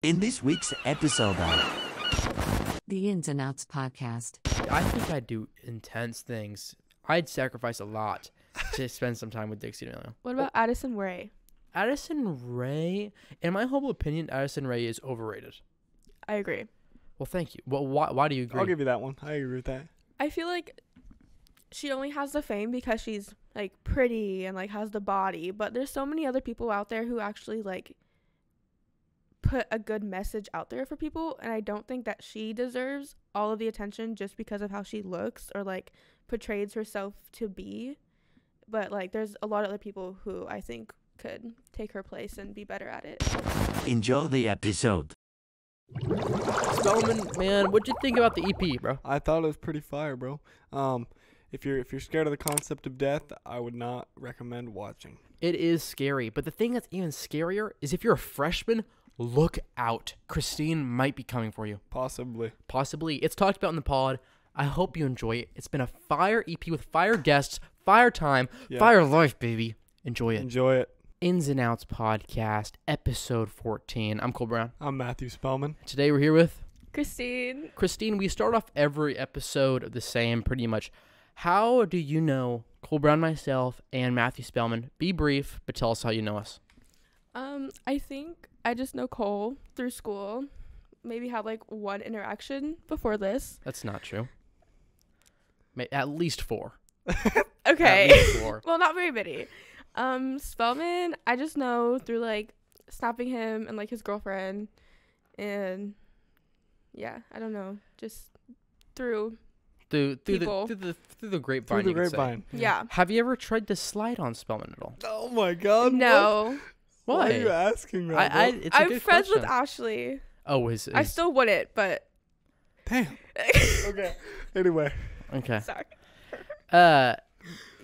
In this week's episode of The Ins and Outs podcast. I think I'd do intense things. I'd sacrifice a lot to spend some time with Dixie D'Amelio. What about Addison Rae? Addison Rae, in my humble opinion, Addison Rae is overrated. I agree. Well, thank you. Well, why do you agree? I'll give you that one. I agree with that. I feel like she only has the fame because she's like pretty and like has the body, but there's so many other people out there who actually like put a good message out there for people, and I don't think that she deserves all of the attention just because of how she looks or like portrays herself to be. But like there's a lot of other people who I think could take her place and be better at it. Enjoy the episode. Spellman, man, what'd you think about the EP, bro? I thought it was pretty fire, bro. If you're scared of the concept of death, I would not recommend watching. It is scary, but the thing that's even scarier is if you're a freshman, look out. Christine might be coming for you. Possibly. It's talked about in the pod. I hope you enjoy it. It's been a fire EP with fire guests, fire time, fire life, baby. Enjoy it. Enjoy it. Ins and Outs podcast, episode 14. I'm Cole Brown. I'm Matthew Spellman. Today we're here with Christine, we start off every episode the same, pretty much. How do you know Cole Brown, myself, and Matthew Spellman? Be brief, but tell us how you know us. I think I just know Cole through school. Maybe had like one interaction before this. That's not true. At least 4. Okay. At least 4. Well, not very many. Spellman, I just know through like snapping him and like his girlfriend, and yeah, I don't know, just through Through people. the grapevine. Through the you could say. grapevine. Yeah. Have you ever tried to slide on Spellman at all? Oh my God. No. Why are you asking that? I bro? it's a I'm good friends with question. Ashley. Oh, I still wouldn't, but Damn. Okay. Anyway. okay. sorry.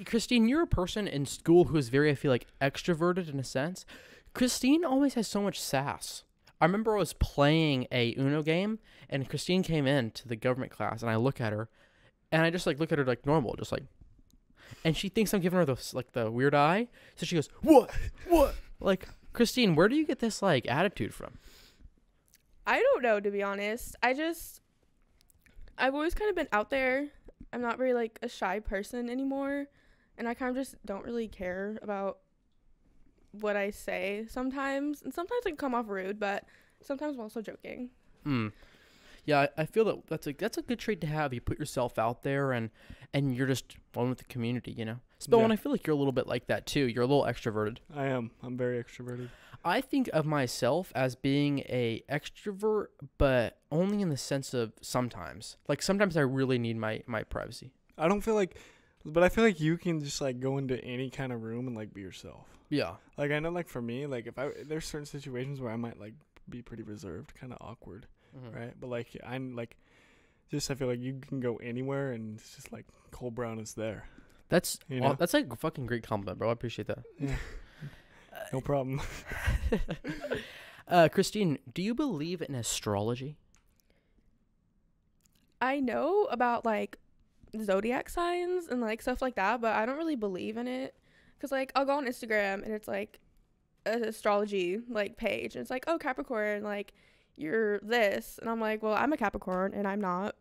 Christine, you're a person in school who is very, I feel like, extroverted in a sense. Christine always has so much sass. I remember I was playing a Uno game, and Christine came in to the government class, and I look at her, and I just like look at her like normal, just like, and she thinks I'm giving her the weird eye, so she goes, what? Like, Christine, where do you get this like attitude from? I don't know, to be honest. I've always kind of been out there. I'm not very like a shy person anymore, and I kind of just don't really care about what I say sometimes. And sometimes I can come off rude, but sometimes I'm also joking. Yeah, I feel that that's a good trait to have. You put yourself out there, and you're just one with the community, you know. Spellman, Yeah. I feel like you're a little bit like that too. You're a little extroverted. I am. I'm very extroverted. I think of myself as being a extrovert, but only in the sense of sometimes. Like sometimes I really need my privacy. I don't feel like, but I feel like you can just like go into any kind of room and like be yourself. Yeah. Like I know, like for me, like there's certain situations where I might like be pretty reserved, kind of awkward, right? But like I'm like, just I feel like you can go anywhere and it's just like Cole Brown is there. That's You know? that's like a fucking great compliment, bro. I appreciate that. Yeah. No problem. Christine, do you believe in astrology? I know about like zodiac signs and like stuff like that, but I don't really believe in it. Cause like I'll go on Instagram and it's like an astrology like page, and it's like, oh, Capricorn, like you're this, and I'm like, well, I'm a Capricorn and I'm not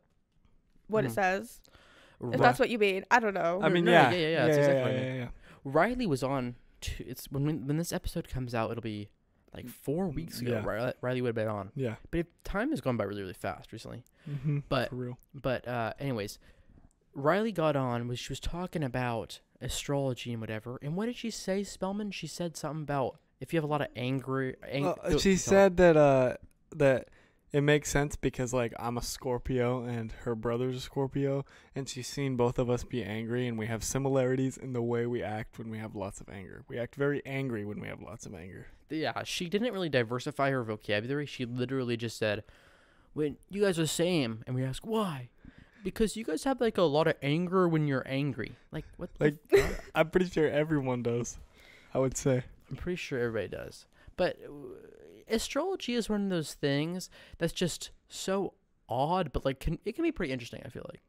what it says. If that's what you mean, I don't know. I mean, No, yeah. That's exactly what I mean. Yeah. Riley was on. It's when this episode comes out, it'll be like 4 weeks ago. Yeah. Riley would have been on. Yeah. But time has gone by really, really fast recently. Mm-hmm. But For real. But anyways, Riley got on. She was talking about astrology and whatever. And what did she say, Spellman? She said something about if you have a lot of anger. She said that that it makes sense because like I'm a Scorpio and her brother's a Scorpio, and she's seen both of us be angry, and we have similarities in the way we act when we have lots of anger. We act very angry when we have lots of anger. Yeah, she didn't really diversify her vocabulary. She literally just said, "When you guys are the same," and we ask why. Because you guys have like a lot of anger when you're angry. Like what? Like I'm pretty sure everyone does. I would say. I'm pretty sure everybody does. But astrology is one of those things that's just so odd, but like it can be pretty interesting, I feel like.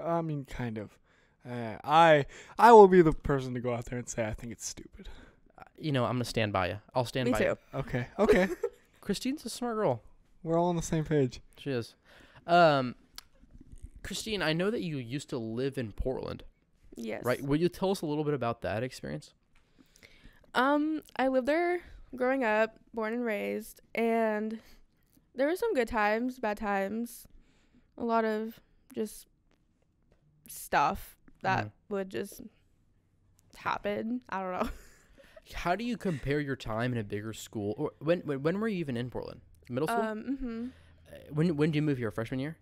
I mean, kind of. I will be the person to go out there and say I think it's stupid. I'm gonna stand by you. I'll stand Me by too. you. Okay. Okay. Christine's a smart girl. We're all on the same page. She is. Christine, I know that you used to live in Portland, Yes. right? Will you tell us a little bit about that experience? I lived there growing up, born and raised, and there were some good times, bad times, a lot of just stuff that would just happen. I don't know. How do you compare your time in a bigger school? Or when were you even in Portland? Middle school? When did you move here? Freshman year?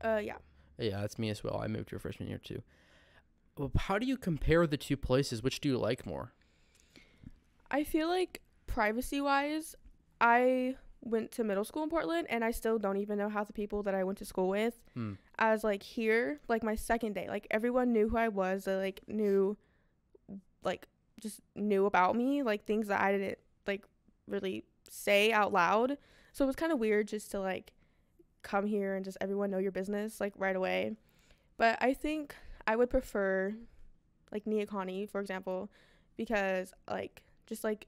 Yeah. Yeah, that's me as well. I moved here freshman year too. Well, how do you compare the two places? Which do you like more? I feel like privacy-wise, I went to middle school in Portland, and I still don't even know half the people that I went to school with. As, like, here, like, my second day, like, everyone knew who I was. They, like, knew, like, just knew about me, like, things that I didn't, like, really say out loud. So it was kind of weird just to, like, come here and just everyone know your business, like, right away. But I think I would prefer, like, Neoconi, for example, because, like, just, like,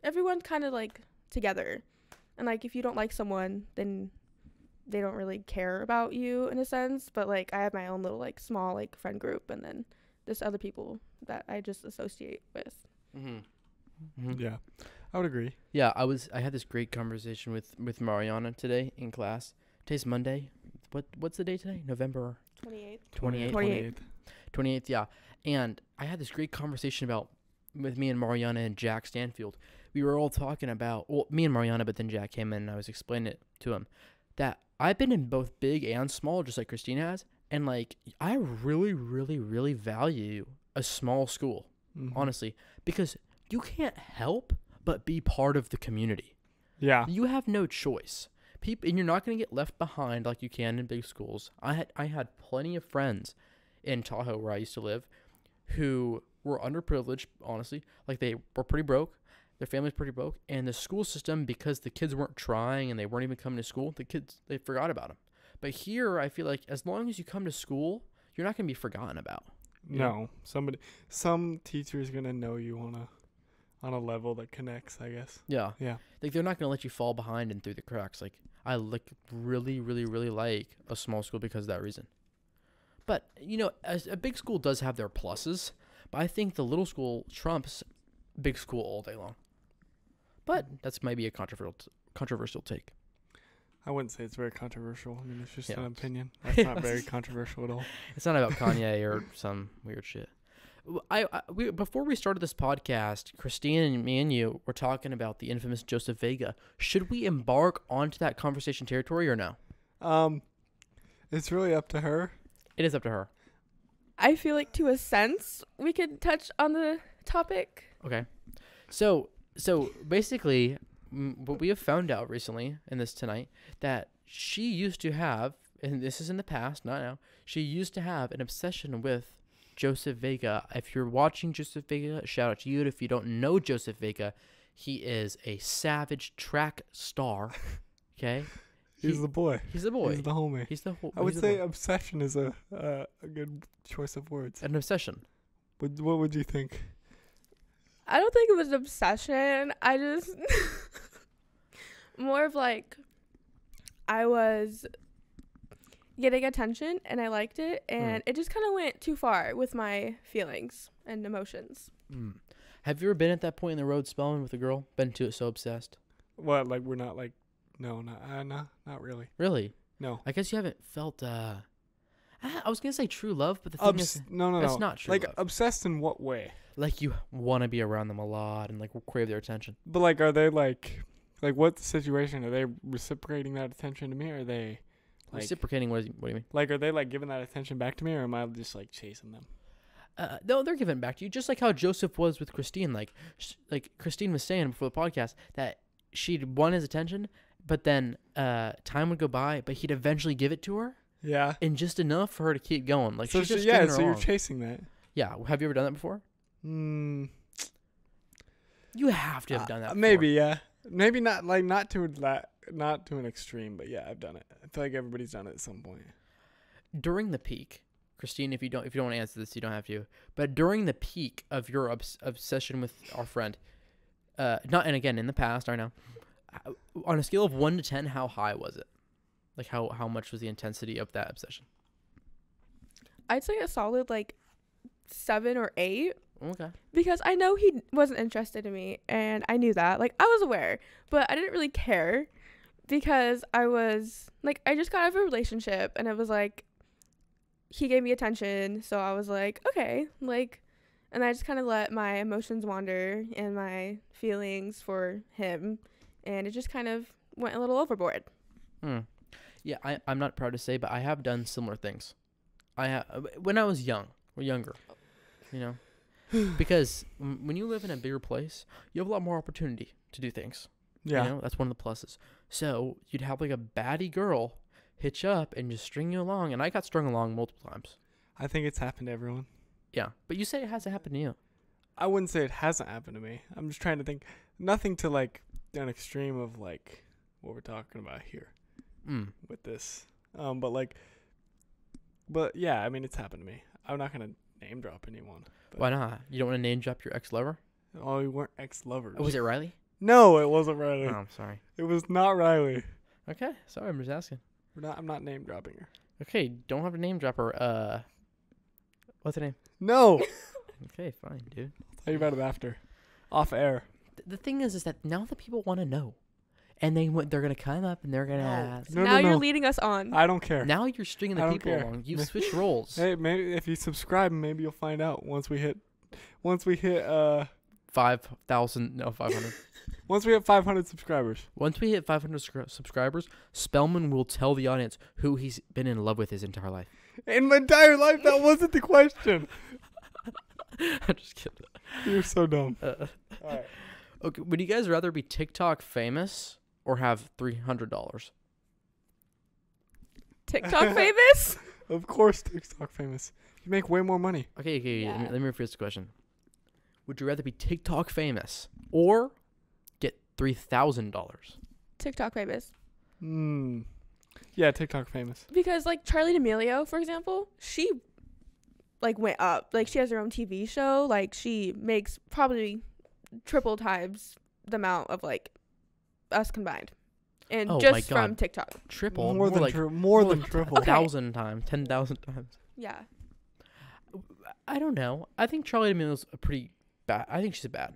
everyone's kind of, like, together. And, like, if you don't like someone, then they don't really care about you in a sense. But, like, I have my own little, like, small, like, friend group, and then there's other people that I just associate with. Yeah, I would agree. Yeah, I had this great conversation with Mariana today in class. Today's Monday. What's the day today? November 28th. 28th, yeah. And I had this great conversation with me and Mariana and Jack Stanfield. We were all talking about, well, me and Mariana, but then Jack came in and I was explaining it to him, that I've been in both big and small, just like Christine has. And, like, I really, really, really value a small school, honestly, because you can't help but be part of the community. Yeah. You have no choice. And you're not going to get left behind like you can in big schools. I had plenty of friends in Tahoe, where I used to live, who were underprivileged, honestly. Like, they were pretty broke. Their family's pretty broke. And the school system, because the kids weren't trying and they weren't even coming to school, they forgot about them. But here, I feel like as long as you come to school, you're not going to be forgotten about. No. Some teacher's going to know you on a level that connects, I guess. Yeah. Yeah. Like, they're not going to let you fall behind and through the cracks. Like, I really, really, really like a small school because of that reason. But, you know, a big school does have their pluses, but I think the little school trumps big school all day long. But that's maybe a controversial take. I wouldn't say it's very controversial. I mean, it's just Yeah. an opinion. That's not very controversial at all. It's not about Kanye or some weird shit. Before we started this podcast, Christine and me and you were talking about the infamous Joseph Vega. Should we embark onto that conversation territory or no? It's really up to her. It is up to her. I feel like, to a sense, we could touch on the topic. Okay. So basically, what we have found out recently in this tonight, that she used to have, and this is in the past, not now, she used to have an obsession with Joseph Vega. If you're watching Joseph Vega, shout out to you. If you don't know Joseph Vega, he is a savage track star. Okay? He's the boy. He's the boy. He's the homie. He's the I would say obsession is a good choice of words. an obsession. What would you think? I don't think it was an obsession. I just more of like, I was getting attention and I liked it, and it just kind of went too far with my feelings and emotions. Have you ever been at that point in the road spelling with a girl? Been to it so obsessed? What, like, we're not like, no, not really. Really? No. I guess you haven't felt, I was going to say true love, but the thing is, no. that's not true Like, love. obsessed in what way? Like, you want to be around them a lot and, like, crave their attention. But, like, are they, like, what's the situation? Are they reciprocating that attention to me, or are they, like... Reciprocating, what do you mean? Like, are they, like, giving that attention back to me, or am I just, like, chasing them? No, they're giving it back to you, just like how Joseph was with Christine. Like Christine was saying before the podcast, that she'd won his attention, but then time would go by, but he'd eventually give it to her. Yeah. And just enough for her to keep going. Like, So she's just yeah, stringing her so you're along. chasing that. Yeah. Have you ever done that before? You have to have done that before. Maybe, yeah. Maybe not, like, not to an extreme, but yeah, I've done it. I feel like everybody's done it at some point. During the peak, Christine, if you don't want to answer this, you don't have to. But during the peak of your obsession with our friend, and again in the past, I know, On a scale of 1 to 10, how high was it? Like how much was the intensity of that obsession? I'd say a solid like 7 or 8. Okay. Because I know he wasn't interested in me, and I knew that. Like, I was aware, but I didn't really care because I was, like, I just got out of a relationship, and it was, like, he gave me attention, so I was like, okay, like, and I just kind of let my emotions wander and my feelings for him, and it just kind of went a little overboard. Yeah, I'm not proud to say, but I have done similar things. When I was younger, you know? Because when you live in a bigger place, you have a lot more opportunity to do things. Yeah. You know, that's one of the pluses. So you'd have like a baddie girl hitch up and just string you along. And I got strung along multiple times. I think it's happened to everyone. Yeah. But you say it hasn't happened to you. I wouldn't say it hasn't happened to me. I'm just trying to think. Nothing to like an extreme of like what we're talking about here with this. But yeah, I mean, it's happened to me. I'm not going to name drop anyone. Why not? You don't want to name drop your ex-lover? Oh, we weren't ex-lovers. Oh, was it Riley? No, it wasn't Riley. Oh, I'm sorry. It was not Riley. Okay. Sorry, I'm just asking. I'm not name dropping her. Okay, don't have to name drop her. What's her name? No. Okay, fine, dude. I'll tell you about it after. Off air. The thing is that now the people want to know. And they're going to come up and they're going to ask. No, now no. you're leading us on. I don't care. Now you're stringing I the don't people care. along. You've switched roles. Hey, maybe if you subscribe, maybe you'll find out once we hit 5,000, no, 500. once we hit 500 subscribers. Once we hit 500 subscribers, Spellman will tell the audience who he's been in love with his entire life. In my entire life, that wasn't the question. I'm just kidding. You're so dumb. All right. Okay, would you guys rather be TikTok famous or have $300? TikTok famous? Of course, TikTok famous. You make way more money. Okay, Yeah. let me rephrase the question. Would you rather be TikTok famous or get $3,000? TikTok famous. Yeah, TikTok famous. Because, like, Charlie D'Amelio, for example, she, like, went up. Like, she has her own TV show. Like, she makes probably triple times the amount of, like, us combined. And Oh, my just God. from TikTok. Triple? More than triple. 1,000 times, 10,000 times. Yeah. I don't know. I think Charlie D'Amelio's a pretty bad. I think she's bad.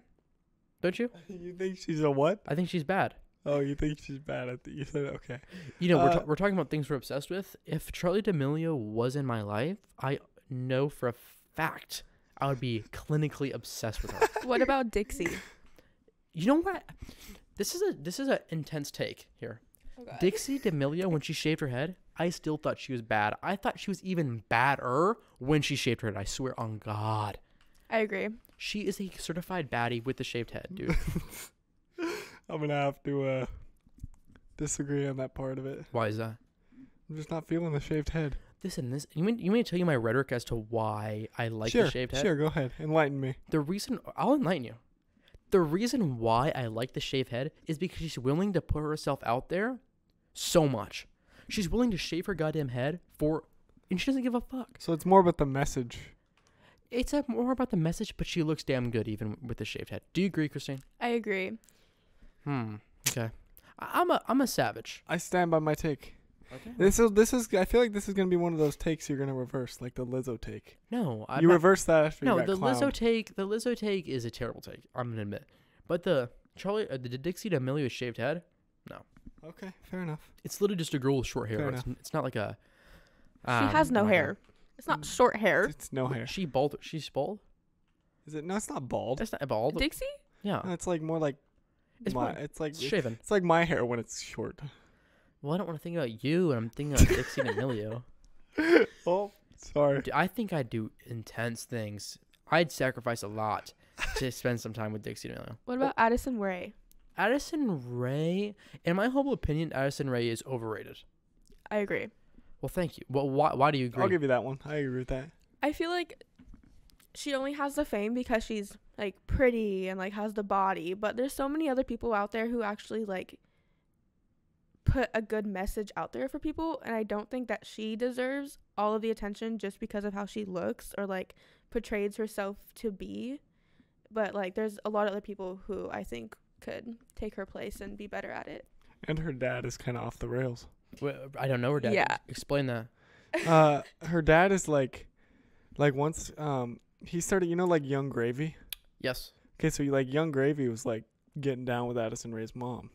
Don't you? You think she's a what? I think she's bad. Oh, you think she's bad? You said okay. You know, we're talking about things we're obsessed with. If Charlie D'Amelio was in my life, I know for a fact I would be clinically obsessed with her. What about Dixie? You know what? This is an intense take here. Okay. Dixie D'Amelio, when she shaved her head, I still thought she was bad. I thought she was even badder when she shaved her head. I swear on God. I agree. She is a certified baddie with the shaved head, dude. I'm going to have to disagree on that part of it. Why is that? I'm just not feeling the shaved head. Listen, you mean to tell you my rhetoric as to why I like the shaved head? Sure, go ahead. Enlighten me. I'll enlighten you. The reason why I like the shaved head is because she's willing to put herself out there so much. She's willing to shave her goddamn head and she doesn't give a fuck. So it's more about the message. It's more about the message, but she looks damn good even with the shaved head. Do you agree, Christine? I agree. Okay. I'm a savage. I stand by my take. Okay. This is. I feel like this is gonna be one of those takes you're gonna reverse, like the Lizzo take. No, reverse that after No, you got the clowned. Lizzo take is a terrible take. I'm gonna admit, but the Dixie D'Amelio shaved head, no. Okay, fair enough. It's literally just a girl with short hair. Fair It's not like a. She has no oh my hair. God. It's not short hair. It's no hair. She's bald. She's bald. Is it? No, it's not bald. That's not bald. Dixie? Yeah. No, it's like more like. It's more- It's like It's shaven. It's like my hair when it's short. Well, I don't want to think about you, and I'm thinking about Dixie D'Amelio. Oh, sorry. Dude, I think I'd do intense things. I'd sacrifice a lot to spend some time with Dixie D'Amelio. What about Addison Rae? Addison Rae, in my humble opinion, Addison Rae is overrated. I agree. Well, thank you. Well, why do you agree? I'll give you that one. I agree with that. I feel like she only has the fame because she's, like, pretty and, like, has the body. But there's so many other people out there who actually, like, put a good message out there for people. And I don't think that she deserves all of the attention just because of how she looks or, like, portrays herself to be. But, like, there's a lot of other people who I think could take her place and be better at it. And her dad is kind of off the rails. I don't know her dad. Yeah. Explain that. Her dad is like once he started, like Young Gravy. Yes. Okay, so like Young Gravy was like getting down with Addison Rae's mom,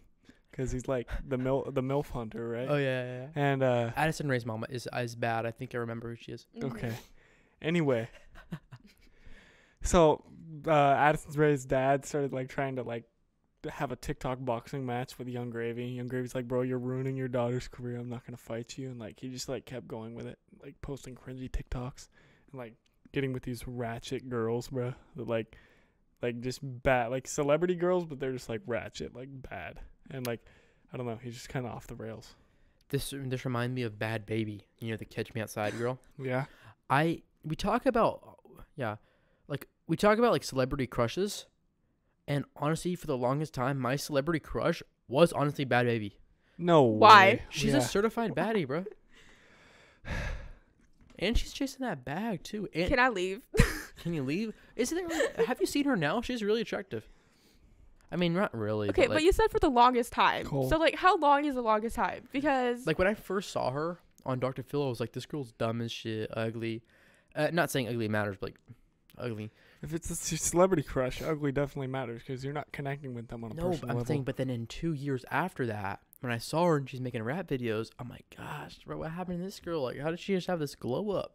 because he's like the MILF hunter, right? Oh yeah. And Addison Rae's mama is bad. I think I remember who she is. okay. Anyway, so Addison Rae's dad started like trying to like have a TikTok boxing match with Young Gravy. Young Gravy's like, bro, you're ruining your daughter's career. I'm not gonna fight you. And like he just like kept going with it, like posting cringy TikToks and like getting with these ratchet girls, bro. That like just bad, like celebrity girls, but they're just like ratchet, like bad. And like I don't know, he's just kind of off the rails. This reminds me of Bad Baby. The Catch Me Outside girl. Yeah. We talk about like celebrity crushes, and honestly, for the longest time, my celebrity crush was honestly Bad Baby. No. Why? Way. She's Yeah. a certified baddie, bro. And she's chasing that bag too. And Can I leave? can you leave? Isn't it? Really, have you seen her now? She's really attractive. I mean, not really. Okay, but you said for the longest time. Cool. So like, how long is the longest time? Because like when I first saw her on Dr. Phil, I was like, this girl's dumb as shit, ugly. Not saying ugly matters, but like ugly. If it's a celebrity crush, ugly definitely matters because you're not connecting with them on a No, personal I'm level. saying, but then in 2 years after that, when I saw her and she's making rap videos, I'm like, gosh, bro, what happened to this girl? Like, how did she just have this glow up?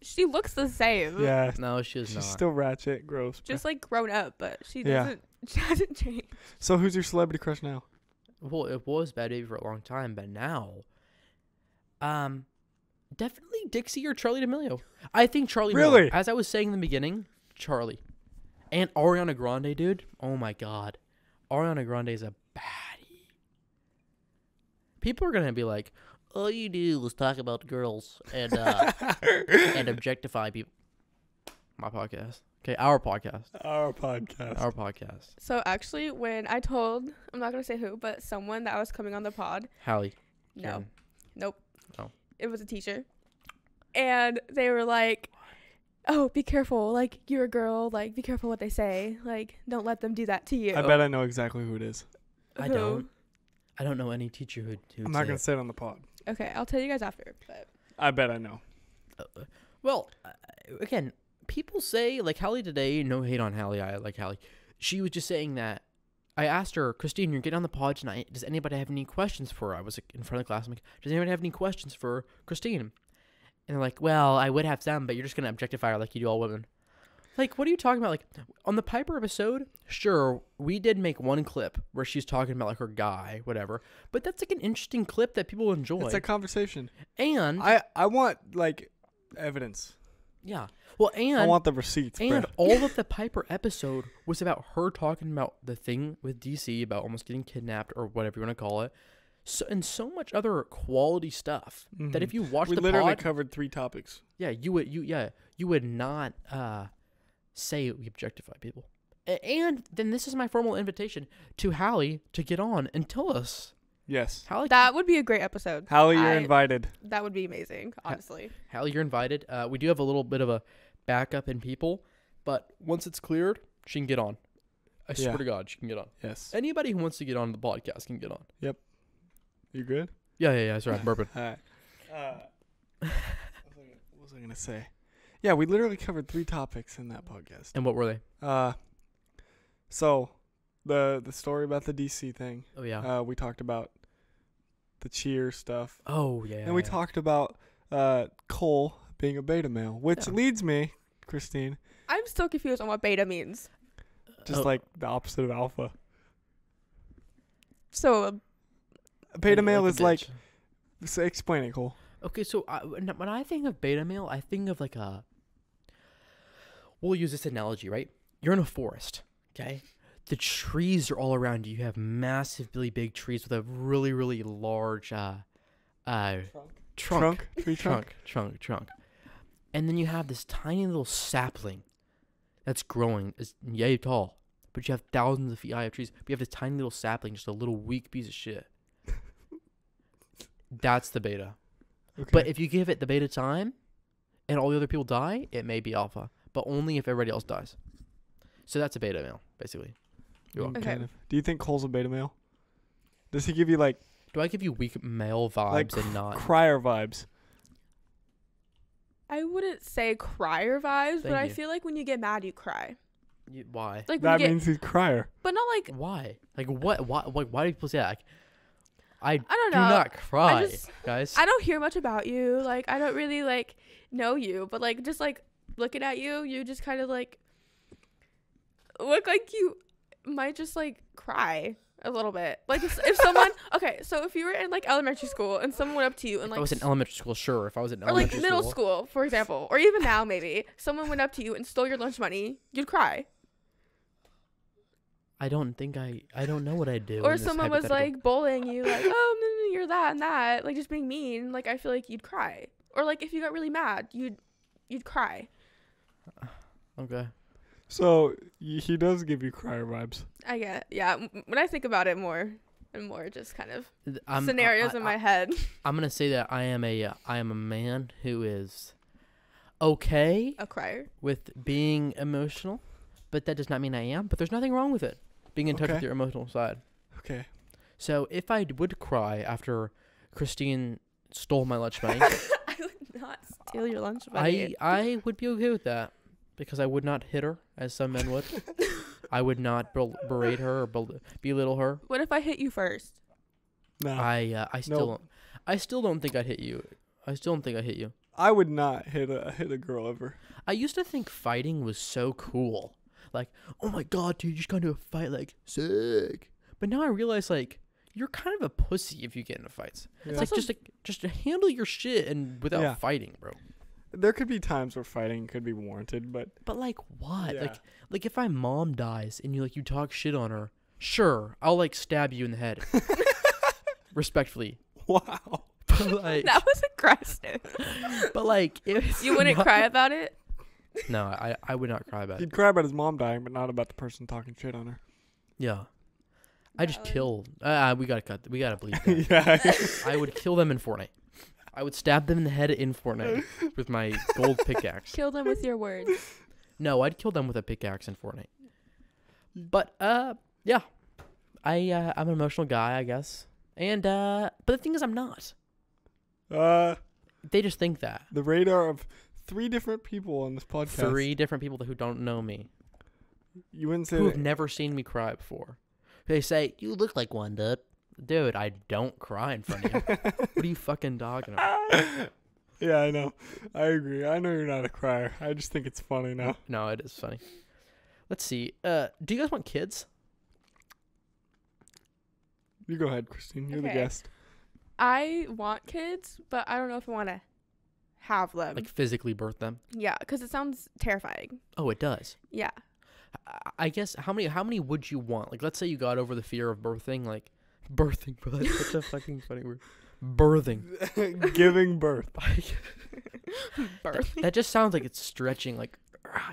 she looks the same. Yeah. No, she is She's not. still ratchet, gross. Just like grown up, but she Yeah. doesn't. She hasn't changed. So who's your celebrity crush now? Well, it was Bad Baby for a long time, but now, definitely Dixie or Charlie D'Amelio. I think Charlie. Really? More. As I was saying in the beginning, Charlie, and Ariana Grande, dude. Oh my God, Ariana Grande is a baddie. People are gonna be like, all you do is talk about girls and and objectify people. My podcast. Okay, our podcast. Our podcast. Our podcast. So actually, when I told, I'm not gonna say who, but someone that I was coming on the pod. Hallie. No, Karen. nope. Oh. It was a teacher, and they were like, "Oh, be careful! Like you're a girl. Like be careful what they say. Like don't let them do that to you." I bet I know exactly who it is. I Who? don't. I don't know any teacher who. I'm not going to say it on the pod. Okay, I'll tell you guys after. But I bet I know. Well, again, people say, like Hallie today, no hate on Hallie, I like Hallie. She was just saying that, I asked her, Christine, you're getting on the pod tonight. Does anybody have any questions for her? I was like, in front of the class. I'm like, does anybody have any questions for Christine? And they're like, well, I would have some, but you're just going to objectify her like you do all women. Like, what are you talking about? Like, on the Piper episode, sure, we did make one clip where she's talking about, like, her guy, whatever. But that's, like, an interesting clip that people enjoy. It's a conversation. And, I want, like, evidence. yeah. Well, and... I want the receipts, And bro. all of the Piper episode was about her talking about the thing with DC, about almost getting kidnapped or whatever you want to call it. So, and so much other quality stuff that if you watch We the literally pod, covered 3 topics. yeah, you would not say we objectify people. And then this is my formal invitation to Hallie to get on and tell us. Yes. Hallie, that would be a great episode. Hallie, you're I- invited. That would be amazing, honestly. Hallie, you're invited. We do have a little bit of a backup in people, but once it's cleared, she can get on. I Yeah. swear to God, she can get on. Yes. Anybody who wants to get on the podcast can get on. You good? Yeah. Sorry, I'm burping. All right. What was I going to say? Yeah, we literally covered 3 topics in that podcast. And what were they? So the story about the DC thing. Oh yeah. We talked about the cheer stuff. Oh yeah. And we talked about Cole being a beta male, which Yeah. leads me, Christine, I'm still confused on what beta means. just Oh. like the opposite of alpha. So A beta male a is like, bitch. so explain it, Cole. Okay, so when I think of beta male, I think of like a. We'll use this analogy, right? You're in a forest, okay? The trees are all around you. You have massively big trees with a really, really large trunk. Tree trunk. Trunk. And then you have this tiny little sapling that's growing. It's yay tall. But you have thousands of feet high of trees. But you have this tiny little sapling, just a little weak piece of shit. That's the beta. Okay. But if you give it the beta time and all the other people die, it may be alpha. But only if everybody else dies. So that's a beta male, basically. You're welcome. Okay. Kind of. Do you think Cole's a beta male? Does he give you like Do I give you weak male vibes Like and not? crier vibes? I wouldn't say crier vibes, but Thank I you. feel like when you get mad, you cry. Why? Like when That you get, means he's crier. but not like Why? Like what? Why do people say that? Like, I don't do know. not cry, just- guys. I don't hear much about you. Like I don't really like know you, but like just like looking at you, you just kind of like look like you might just like cry a little bit. Like if someone okay, so if you were in like elementary school and someone went up to you and If like I was in elementary school, sure. If I was in or like elementary middle school, for example, or even now maybe someone went up to you and stole your lunch money, you'd cry. I don't think I don't know what I do. Or in this someone was hypothetical. like bullying you, like, oh, no, you're that and that, like just being mean. Like I feel like you'd cry. Or like if you got really mad, you'd cry. Okay. So he does give you crier vibes. I get, yeah. When I think about it more and more, just kind of I'm, scenarios in my head. I'm gonna say that I am a man who is okay A crier. with being emotional, but that does not mean I am. But there's nothing wrong with it. Being in touch with Okay. your emotional side. Okay. So if I would cry after Christine stole my lunch money, I would not steal your lunch money. I would be okay with that because I would not hit her as some men would. I would not berate her or belittle her. What if I hit you first? No. I still don't think I'd hit you. I still don't think I'd hit you. I would not hit a girl ever. I used to think fighting was so cool. Like, oh my god, dude, you just got into a fight, like, sick. But now I realize, like, you're kind of a pussy if you get into fights. Yeah. It's just to handle your shit and without Yeah. fighting, bro. There could be times where fighting could be warranted, but But like what? Yeah. Like if my mom dies and you talk shit on her, sure, I'll like stab you in the head. Respectfully. wow. But like That was aggressive. but like if You wouldn't cry about it? No, I would not cry about it. He'd cry about his mom dying, but not about the person talking shit on her. Yeah. I just Valid. killed. We gotta bleep that. Yeah. I would kill them in Fortnite. I would stab them in the head in Fortnite with my gold pickaxe. Kill them with your words. No, I'd kill them with a pickaxe in Fortnite. But yeah, I'm an emotional guy, I guess. And but the thing is, I'm not. They just think that. The radar of 3 different people on this podcast. 3 different people who don't know me, You wouldn't say who have that. never seen me cry before. They say, "You look like one, dude." Dude, I don't cry in front of you. What are you fucking talking about? Yeah, I know. I agree. I know you're not a crier. I just think it's funny now. No, it is funny. Let's see. Do you guys want kids? You go ahead, Christine. You're the Okay. guest. I want kids, but I don't know if I want to have them. Like physically birth them? Yeah, because it sounds terrifying. Oh, it does. Yeah. I guess how many would you want? Like, let's say you got over the fear of birthing, like birthing, bro. That's such a fucking funny word. Birthing. Giving birth. Birth. That just sounds like it's stretching, like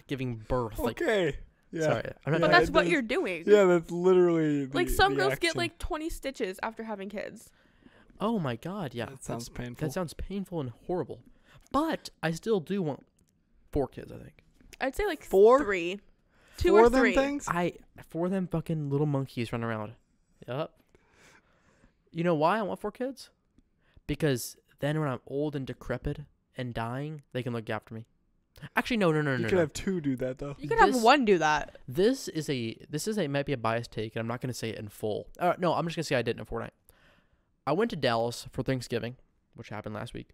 giving birth. Like, Okay. Yeah. sorry, I'm not. But Yeah, that's it what does. you're doing. Yeah, that's literally Like some the girls get action. like 20 stitches after having kids. Oh my god, yeah. That sounds painful. That sounds painful and horrible. But I still do want 4 kids. I think. I'd say like 4? 3. 2 For or them 3. things? For them fucking little monkeys run around. Yup. You know why I want 4 kids? Because then when I'm old and decrepit and dying, they can look after me. Actually, no. You could have 2 do that though. You could have This- one do that. This is might be a biased take, and I'm not going to say it in full. No, I'm just going to say I did it in Fortnite. I went to Dallas for Thanksgiving, which happened last week.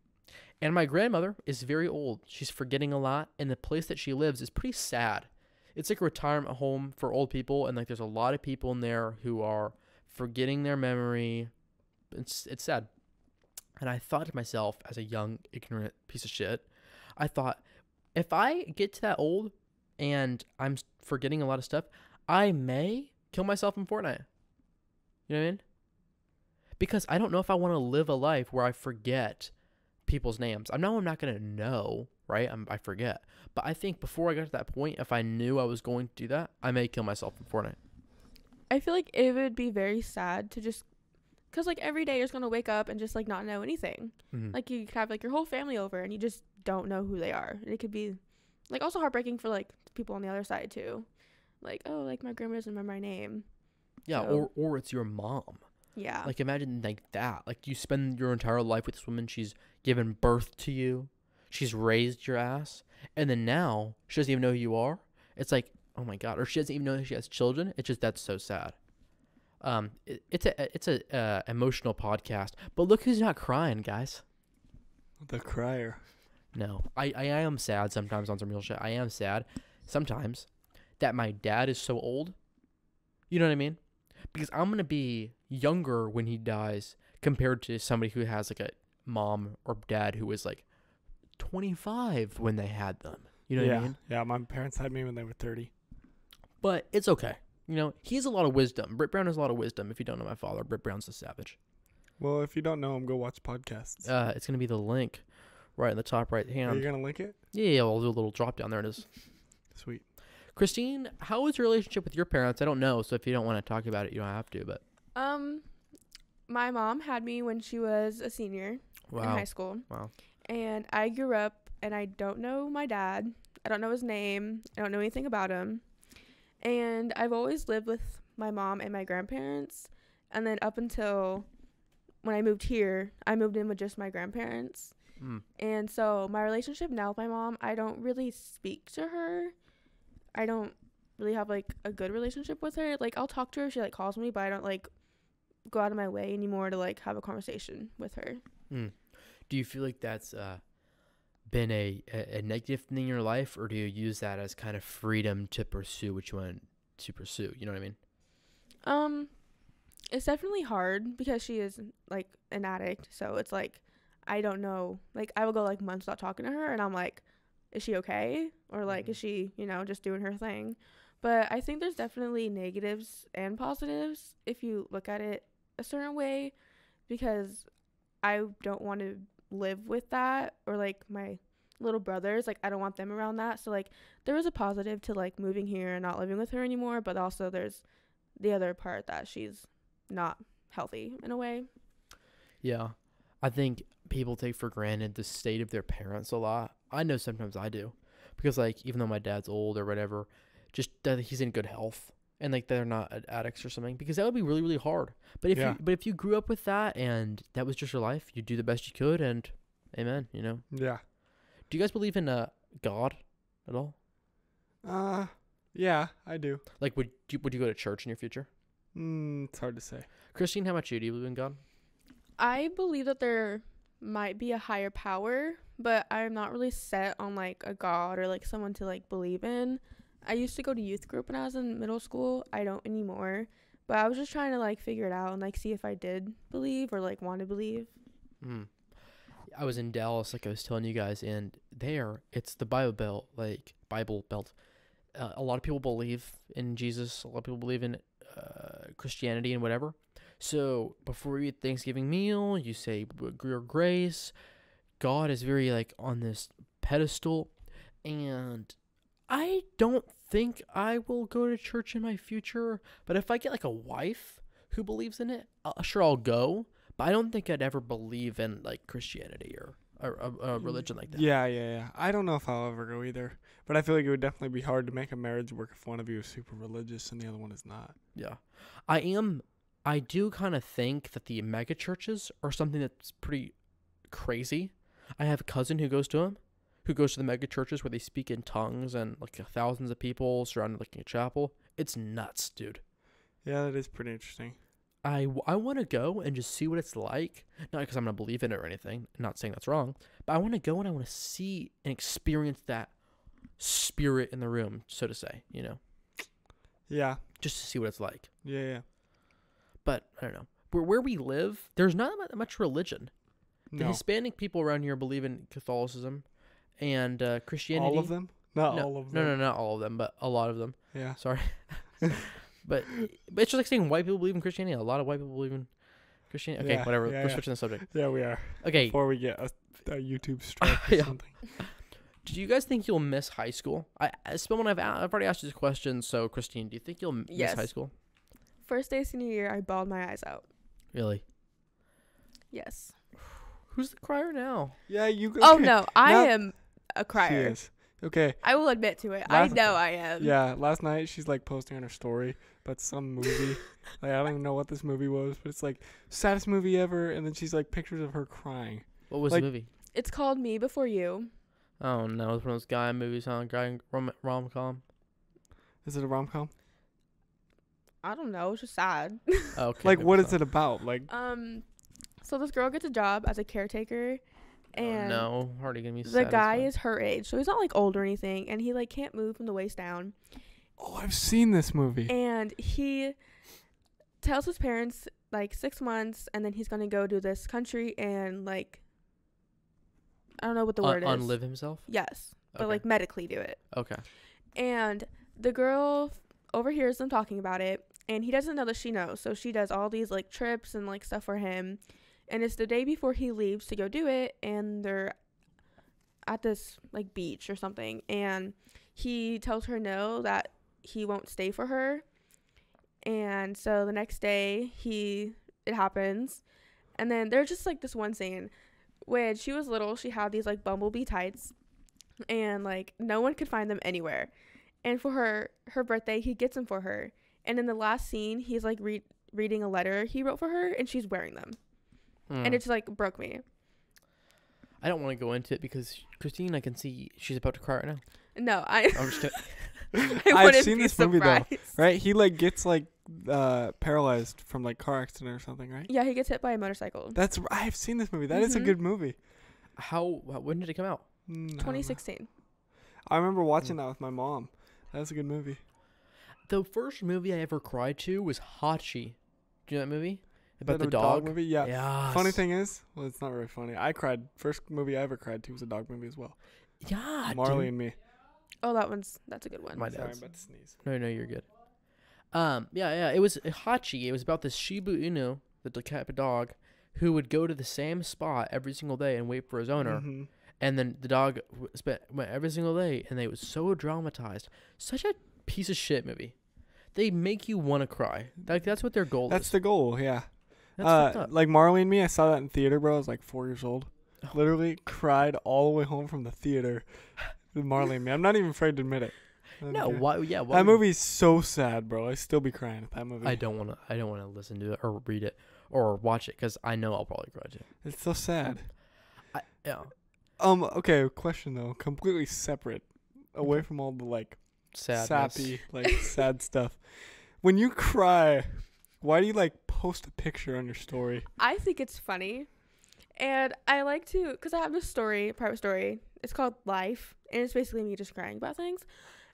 And my grandmother is very old. She's forgetting a lot, and the place that she lives is pretty sad. It's like a retirement home for old people, and like there's a lot of people in there who are forgetting their memory. It's sad. And I thought to myself, as a young, ignorant piece of shit, I thought, if I get to that old and I'm forgetting a lot of stuff, I may kill myself in Fortnite. You know what I mean? Because I don't know if I want to live a life where I forget people's names. I know I'm not going to know, right? I forget. But I think before I got to that point, if I knew I was going to do that, I may kill myself in Fortnite. I feel like it would be very sad to just, because like every day you're just going to wake up and just like not know anything. Mhm. Like you could have like your whole family over and you just don't know who they are. And it could be like also heartbreaking for like people on the other side too. Like, oh, like my grandma doesn't remember my name. Yeah, So- or it's your mom. Yeah. Like, imagine like that. Like, you spend your entire life with this woman. She's given birth to you. She's raised your ass. And then now, she doesn't even know who you are. It's like, oh my God. Or she doesn't even know that she has children. It's just, that's so sad. It's a emotional podcast. But look who's not crying, guys. The crier. No. I am sad sometimes on some real shit. I am sad sometimes that my dad is so old. You know what I mean? Because I'm going to be younger when he dies compared to somebody who has like a mom or dad who was like 25 when they had them. You know what I mean? Yeah, my parents had me when they were 30. But it's okay. You know, he has a lot of wisdom. Britt Brown has a lot of wisdom. If you don't know my father, Britt Brown's a savage. Well, if you don't know him, go watch podcasts. It's going to be the link right in the top right Are hand. you going to link it? Yeah, I'll do a little drop down. There it is. Sweet. Christine, how was your relationship with your parents? I don't know, so if you don't want to talk about it, you don't have to, but My mom had me when she was a senior in high school. Wow. And I grew up and I don't know my dad. I don't know his name. I don't know anything about him. And I've always lived with my mom and my grandparents. And then up until when I moved here, I moved in with just my grandparents. And so my relationship now with my mom, I don't really speak to her. I don't really have like a good relationship with her. Like, I'll talk to her if she like calls me, but I don't like go out of my way anymore to like have a conversation with her. Do you feel like that's been a negative thing in your life, or do you use that as kind of freedom to pursue what you want to pursue? You know what I mean? It's definitely hard because she is like an addict, so it's like I don't know. Like, I will go like months without talking to her, and I'm like, is she okay? Or like, is she, just doing her thing? But I think there's definitely negatives and positives if you look at it a certain way, because I don't want to live with that, or like my little brothers, like I don't want them around that. So like there was a positive to like moving here and not living with her anymore, but also there's the other part that she's not healthy in a way. Yeah. I think people take for granted the state of their parents a lot. I know sometimes I do. Because, like, even though my dad's old or whatever, just that he's in good health. And, like, they're not addicts or something. Because that would be really, really hard. But if you grew up with that and that was just your life, you do the best you could, and amen, Yeah. Do you guys believe in God at all? Yeah, I do. Like, would you go to church in your future? It's hard to say. Christine, how about you? Do you believe in God? I believe that there might be a higher power, but I'm not really set on like a god or like someone to like believe in. I used to go to youth group when I was in middle school. I don't anymore, but I was just trying to like figure it out and like see if I did believe or like want to believe. I was in Dallas, like I was telling you guys, and there it's the Bible Belt, a lot of people believe in Jesus. A lot of people believe in Christianity and whatever. So before you eat Thanksgiving meal, you say your grace. God is very like on this pedestal, and I don't think I will go to church in my future. But if I get like a wife who believes in it, sure I'll go. But I don't think I'd ever believe in like Christianity or a religion like that. Yeah. I don't know if I'll ever go either. But I feel like it would definitely be hard to make a marriage work if one of you is super religious and the other one is not. Yeah. I do kind of think that the mega churches are something that's pretty crazy. I have a cousin who goes to the mega churches where they speak in tongues and like thousands of people surrounded like in a chapel. It's nuts, dude. Yeah, that is pretty interesting. I want to go and just see what it's like. Not because I'm going to believe in it or anything. I'm not saying that's wrong. But I want to go and I want to see and experience that spirit in the room, so to say, Yeah. Just to see what it's like. Yeah. But I don't know. Where we live, there's not much religion. The No. Hispanic people around here believe in Catholicism and Christianity. All of them? Not No, all of them. No, not all of them, but a lot of them. Yeah. Sorry. But it's just like saying white people believe in Christianity. A lot of white people believe in Christianity. Okay, Yeah, whatever. yeah, We're yeah. switching the subject. Yeah, we are. Okay. Before we get a YouTube strike or Yeah. something. Do you guys think you'll miss high school? I've already asked you this question. So, Christine, do you think you'll miss Yes. high school? First day senior year, I bawled my eyes out. Really? Yes. Who's the crier now? Yeah, you go. Oh okay. no, I Now- am a She crier. is. Okay. I will admit to it. I Last- know I am. Yeah, last night she's like posting on her story about some movie. Like I don't even know what this movie was, but it's like saddest movie ever, and then she's like pictures of her crying. What was Like- the movie? It's called Me Before You. Oh no, it's one of those guy movies, huh? Guy rom-com. Is it a rom com? I don't know. It's just sad. Okay. Like maybe what so. is it about? Like So this girl gets a job as a caretaker, and no, already gonna be the guy satisfied. is her age, so he's not like old or anything, and he like can't move from the waist down. oh, I've seen this movie. And he tells his parents like 6 months, and then he's gonna go to this country and like I don't know what the word is. Unlive himself. Yes, but Okay. like medically do it. Okay. And the girl overhears them talking about it, and he doesn't know that she knows. So she does all these like trips and like stuff for him. And it's the day before he leaves to go do it, and they're at this like beach or something, and he tells her no, that he won't stay for her. And so the next day it happens. And then there's just like this one scene when she was little, she had these like bumblebee tights, and like no one could find them anywhere. And for her birthday, he gets them for her. And in the last scene, he's like reading a letter he wrote for her, and she's wearing them. And it just like broke me. I don't want to go into it because Christine, I can see she's about to cry right now. No, I'm just kidding. I I've wouldn't seen be this movie, though. surprised. Right? He like gets like paralyzed from like car accident or something, right? Yeah, he gets hit by a motorcycle. I've seen this movie. That is a Mhm. good movie. When did it come out? I don't know. 2016. I remember watching that with my mom. That's a good movie. The first movie I ever cried to was Hachi. Do you know that movie? About Is the that a dog dog? movie? Yeah. Yes. Funny thing is, well, it's not very funny. I cried. First movie I ever cried to was a dog movie as well. Yeah, Marley dude. and Me. Oh, that's a good one. My Sorry, I'm dad's. about to sneeze. No, you're good. Yeah. It was Hachi. It was about this Shiba Inu, the type of dog, who would go to the same spot every single day and wait for his owner. Mhm. And then the dog went every single day, and it was so dramatized. Such a piece of shit movie. They make you want to cry. Like that's what their goal That's is. the goal, yeah. That's fucked up. Like Marley and Me, I saw that in theater, bro. I was like 4 years old. Oh. Literally cried all the way home from the theater with Marley and Me. I'm not even afraid to admit it. No, Okay. why? Yeah, why That would- movie's so sad, bro. I still be crying at that movie. I don't want to listen to it or read it or watch it because I know I'll probably cry too. It's so sad. Yeah, Okay, question though. Completely separate. Away from all the like sadness. sappy, like sad stuff. When you cry, why do you like post a picture on your story? I think it's funny, and I like to, because I have this private story. It's called Life, and it's basically me just crying about things.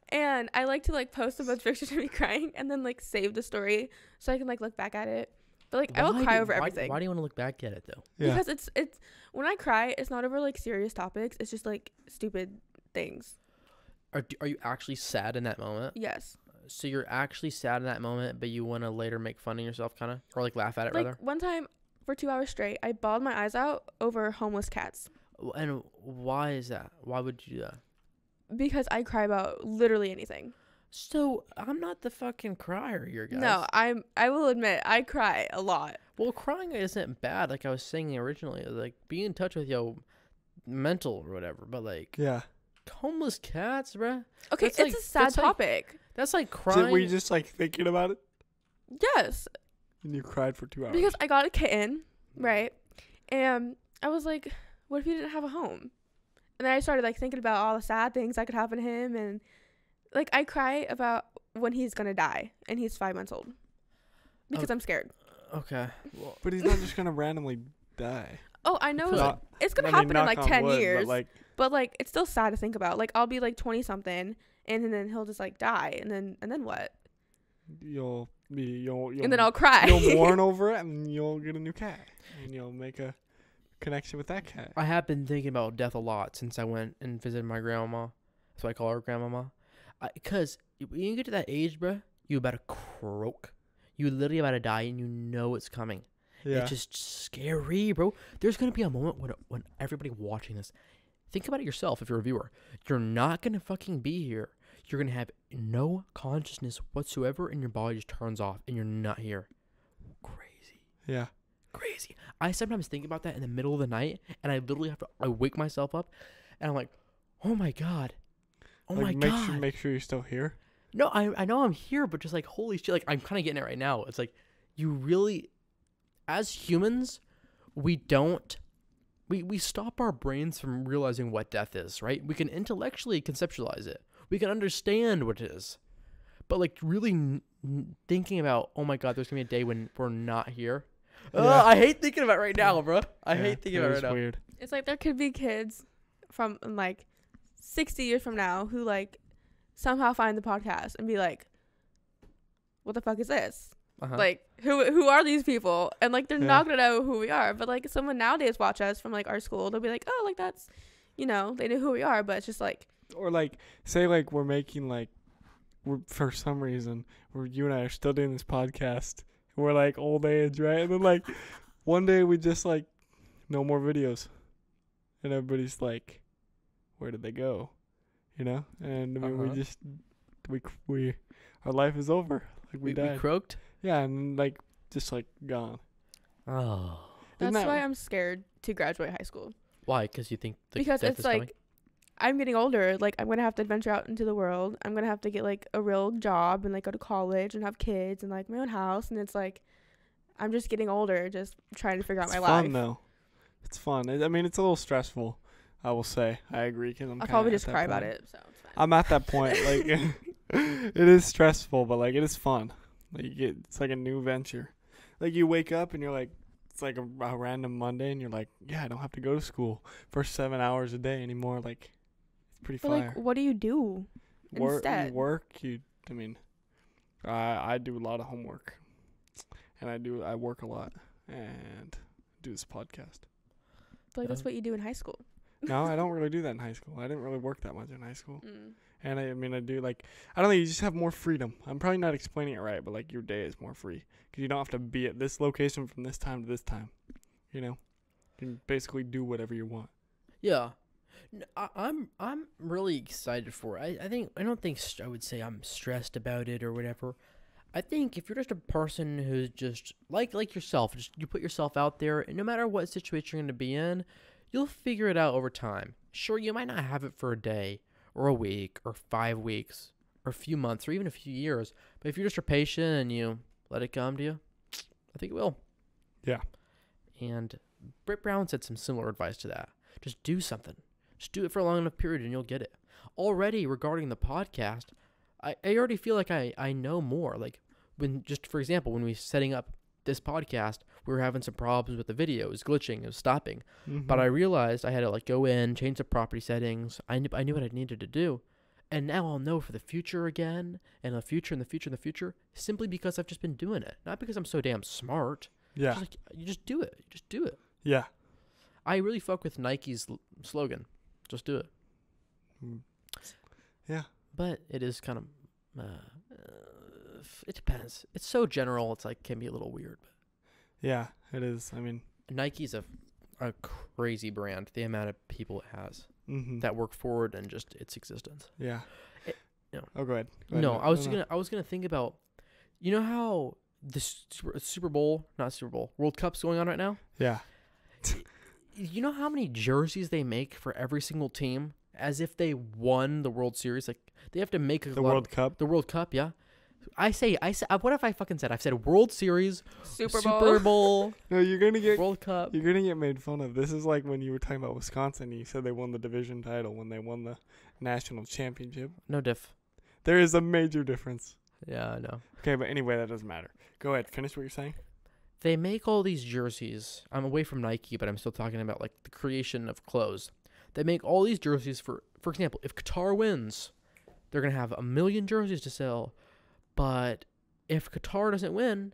And I like to like post a bunch of pictures of me crying, and then like save the story so I can like look back at it. But like I will cry over everything. Why do you want to look back at it though? Yeah. Because it's when I cry, it's not over like serious topics. It's just like stupid things. Are you actually sad in that moment? Yes. So you're actually sad in that moment, but you want to later make fun of yourself, kind of, or like laugh at it Like rather. one time for 2 hours straight, I bawled my eyes out over homeless cats And why is that? Why would you do that? because I cry about literally anything. So I'm not the fucking crier here, guys. No, I will admit I cry a lot. Well, crying isn't bad. Like I was saying originally, like be in touch with your mental or whatever. But like Yeah. homeless cats, bruh. Okay, That's it's like- a sad that's like- topic. That's like crying. Were you just like thinking about it Yes, and you cried for 2 hours? because I got a kitten, right? And I was like, what if he didn't have a home? And then I started like thinking about all the sad things that could happen to him, and like I cry about when he's gonna die and he's 5 months old because I'm scared. Okay. Well, But he's not just gonna randomly die. Oh, I know Not- it's gonna I mean, happen in knock like on 10 wood, years, But like, but it's still sad to think about. Like I'll be like 20 something, and then he'll just like die, and then what? you'll And then I'll cry. you'll mourn over it, and you'll get a new cat, and you'll make a connection with that cat. I have been thinking about death a lot since I went and visited my grandma. That's why I call her grandmama. Because when you get to that age, bruh, you about to croak. You literally about to die, and you know it's coming. Yeah. It's just scary, bro. There's going to be a moment when everybody watching this, think about it yourself if you're a viewer. You're not going to fucking be here. You're going to have no consciousness whatsoever, and your body just turns off, and you're not here. Crazy. Yeah. Crazy. I sometimes think about that in the middle of the night, and I literally I wake myself up, and I'm like, oh my God. Oh like, my God. make sure you're still here. No, I know I'm here, but just like, holy shit, like, I'm kind of getting it right now. It's like, you really, as humans, we don't, we stop our brains from realizing what death is, right? We can intellectually conceptualize it. We can understand what it is. But like, really thinking about, oh my God, there's going to be a day when we're not here. Yeah. I hate thinking about it right now, bro. I hate thinking about it right now. Weird. It's like there could be kids from like 60 years from now who like somehow find the podcast and be like, what the fuck is this? Uh-huh. Like, who are these people? And like, they're Yeah. not gonna know who we are. But like, someone nowadays watch us from like our school, they'll be like, oh, like that's, they know who we are. But it's just like, Or like, say like we're making like, for some reason, you and I are still doing this podcast. We're like old age, right? And then like, one day we just like, no more videos, and everybody's like, where did they go? You know? And I mean, we just, we, our life is over. Like we died. We croaked? Yeah, and like just like gone. Oh. Isn't that's that- why I'm scared to graduate high school. Why? Because you think the Because death it's is like, coming? I'm getting older. Like, I'm gonna have to venture out into the world. I'm gonna have to get like a real job and like go to college and have kids and like my own house. And it's like, I'm just getting older, just trying to figure out It's my fun life. though. It's fun. I mean, it's a little stressful. I will say. I agree. Cause I'll probably just cry about it. So it's fine. I'm at that point. Like, it is stressful, but like it is fun. Like it's like a new venture. Like you wake up and you're like, it's like a random Monday, and you're like, yeah, I don't have to go to school for 7 hours a day anymore. Like, it's pretty But fire. like, what do you do instead? I mean, I do a lot of homework, and I work a lot and do this podcast. But like, that's what you do in high school. No, I don't really do that in high school. I didn't really work that much in high school. Mm. And I mean, I do like, I don't know, you just have more freedom. I'm probably not explaining it right, but like your day is more free. Because you don't have to be at this location from this time to this time. You know? You can basically do whatever you want. Yeah. I'm really excited for it. I don't think I would say I'm stressed about it or whatever. I think if you're just a person who's just like yourself, just you put yourself out there, and no matter what situation you're going to be in, you'll figure it out over time. Sure, you might not have it for a day or a week or 5 weeks or a few months or even a few years, but if you're just patient and you let it come to you, I think it will. Yeah. And Britt Brown said some similar advice to that. Just do something. Just do it for a long enough period and you'll get it. Already regarding the podcast, I already feel like I know more. Like when, just for example, when we were setting up this podcast, we were having some problems with the video. It was glitching. It was stopping. Mm-hmm. But I realized I had to like go in, change the property settings. I knew what I needed to do. And now I'll know for the future again, and the future, and the future, and the future, simply because I've just been doing it. Not because I'm so damn smart. Yeah. Just like, you just do it. You just do it. Yeah. I really fuck with Nike's slogan. Just do it. Yeah. But it is kind of, it depends. It's so general. It's like, can be a little weird. But Yeah, it is. I mean, Nike's a crazy brand. The amount of people it has mm-hmm. that work for it and just its existence. Yeah. No. Oh, go ahead. No, I was gonna think about, you know how the World Cup's going on right now. Yeah. You know how many jerseys they make for every single team, as if they won the World Series. Like they have to make The World Cup. The World Cup, yeah. I say. What if I fucking said? I've said World Series, Super Bowl. No, you're gonna get World Cup. You're gonna get made fun of. This is like when you were talking about Wisconsin. You said they won the division title when they won the national championship. No diff. There is a major difference. Yeah, I know. Okay, but anyway, that doesn't matter. Go ahead. Finish what you're saying. They make all these jerseys. I'm away from Nike, but I'm still talking about like the creation of clothes. They make all these jerseys for example, if Qatar wins, they're gonna have 1 million jerseys to sell. But if Qatar doesn't win,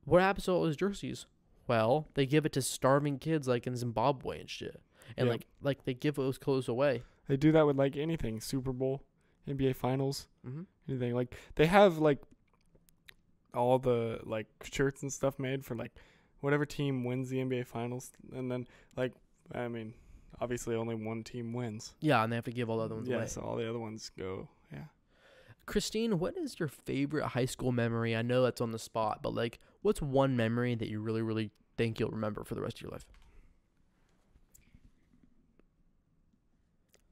what happens to all those jerseys? Well, they give it to starving kids like in Zimbabwe and shit. And Yep. like they give those clothes away. They do that with like anything. Super Bowl, NBA Finals, Mm-hmm. anything. Like they have like all the like shirts and stuff made for like whatever team wins the NBA Finals, and then like I mean, obviously only one team wins. Yeah, and they have to give all the other ones Yeah, away. so all the other ones go. Yeah. Christine, what is your favorite high school memory? I know that's on the spot, but like, what's one memory that you really, really think you'll remember for the rest of your life?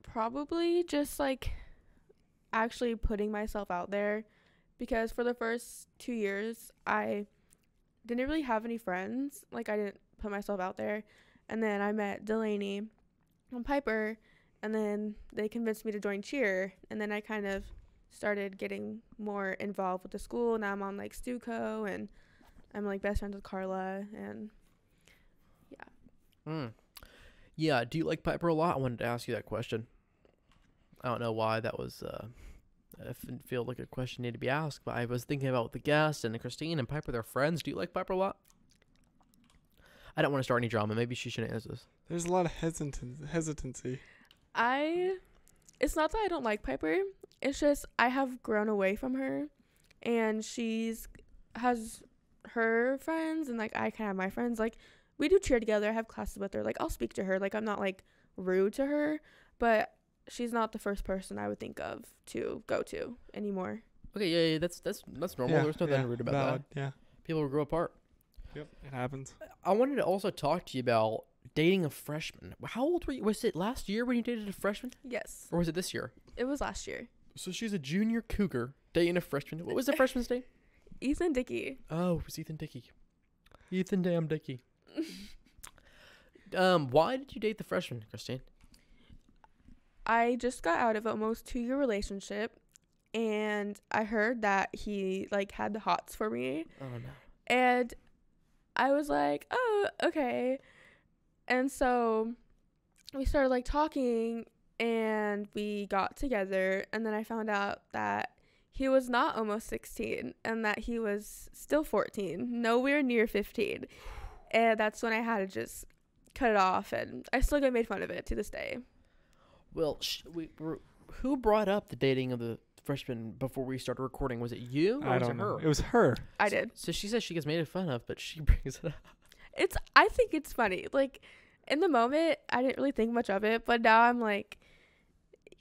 Probably just like actually putting myself out there, because for the first 2 years I didn't really have any friends. Like, I didn't put myself out there. And then I met Delaney and Piper, and then they convinced me to join cheer, and then I kind of started getting more involved with the school. Now I'm on like Stuco, and I'm like best friends with Carla, and yeah. Yeah, do you like Piper a lot? I wanted to ask you that question. I don't know why that was I didn't feel like a question needed to be asked, but I was thinking about the guest and Christine and Piper, they're friends. Do you like Piper a lot? I don't want to start any drama. Maybe she shouldn't answer this. There's a lot of hesitancy. It's not that I don't like Piper. It's just I have grown away from her, and has her friends, and like I kind of have my friends. Like, we do cheer together. I have classes with her. Like, I'll speak to her. Like, I'm not like rude to her, but she's not the first person I would think of to go to anymore. Okay, yeah, that's normal. Yeah, There's nothing rude about valid, that. Yeah. People will grow apart. Yep, it happens. I wanted to also talk to you about dating a freshman. How old were you? Was it last year when you dated a freshman? Yes. Or was it this year? It was last year. So she's a junior cougar dating a freshman. What was the freshman's name? Ethan Dickey. Oh, it was Ethan Dickey. Ethan damn Dickey. Why did you date the freshman, Christine? I just got out of an almost 2-year relationship, and I heard that he like had the hots for me. Oh no. And I was like, oh, okay. And so we started like talking, and we got together, and then I found out that he was not almost 16 and that he was still 14, nowhere near 15. And that's when I had to just cut it off, and I still get made fun of it to this day. Well, who brought up the dating of the freshman before we started recording? Was it you or I was don't it know. her? It was her. I did. So she says she gets made fun of, but she brings it up. I think it's funny. Like, in the moment, I didn't really think much of it, but now I'm like,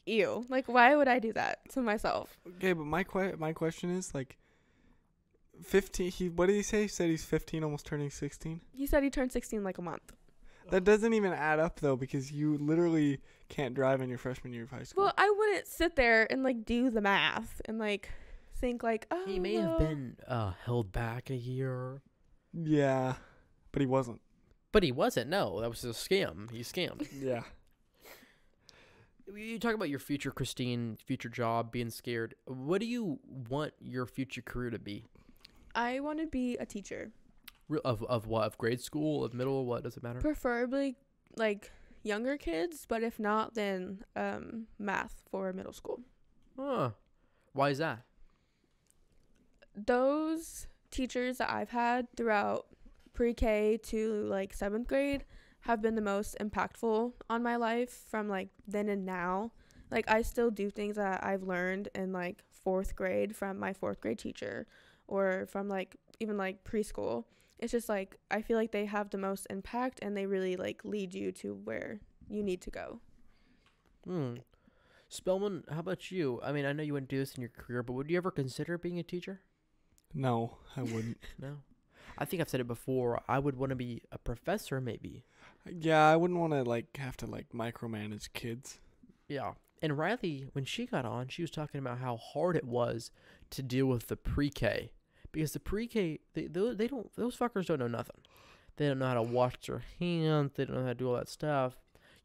ew. Like, why would I do that to myself? Okay, but my question is, like, 15, what did he say? He said he's 15, almost turning 16? He said he turned 16 like a month. That doesn't even add up, though, because you literally can't drive in your freshman year of high school. Well, I wouldn't sit there and, like, do the math and, like, think, like, oh, He may have been held back a year. Yeah, but he wasn't. But he wasn't. No, that was a scam. He scammed. Yeah. You talk about your future, Christine, future job, being scared. What do you want your future career to be? I want to be a teacher. Of what? Of grade school? Of middle? What? Does it matter? Preferably, like, younger kids, but if not, then math for middle school. Huh. Why is that? Those teachers that I've had throughout pre-K to, like, 7th grade have been the most impactful on my life from, like, then and now. Like, I still do things that I've learned in, like, 4th grade from my 4th grade teacher, or from, like, even, like, preschool. It's just, like, I feel like they have the most impact, and they really, like, lead you to where you need to go. Spellman, how about you? I mean, I know you wouldn't do this in your career, but would you ever consider being a teacher? No, I wouldn't. No. I think I've said it before. I would want to be a professor, maybe. Yeah, I wouldn't want to, like, have to, like, micromanage kids. Yeah. And Riley, when she got on, she was talking about how hard it was to deal with the pre-K. Because the pre-K, they don't, those fuckers don't know nothing. They don't know how to wash their hands. They don't know how to do all that stuff.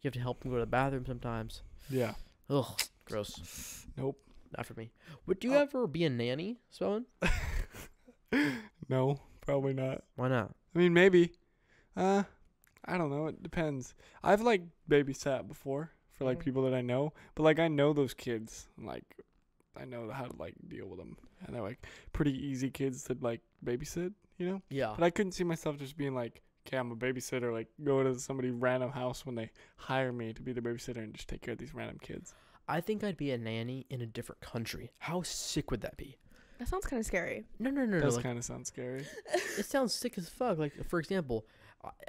You have to help them go to the bathroom sometimes. Yeah. Ugh, gross. Nope. Not for me. Would you ever be a nanny, Spellman? No, probably not. Why not? I mean, maybe. I don't know. It depends. I've, like, babysat before for, like, people that I know. But, like, I know those kids. Like, I know how to, like, deal with them. And they're, like, pretty easy kids to, like, babysit, you know? Yeah. But I couldn't see myself just being like, okay, I'm a babysitter. Like, go to somebody's random house when they hire me to be the babysitter and just take care of these random kids. I think I'd be a nanny in a different country. How sick would that be? That sounds kind of scary. No. Does Like, kind of sound scary. it sounds sick as fuck. Like, for example,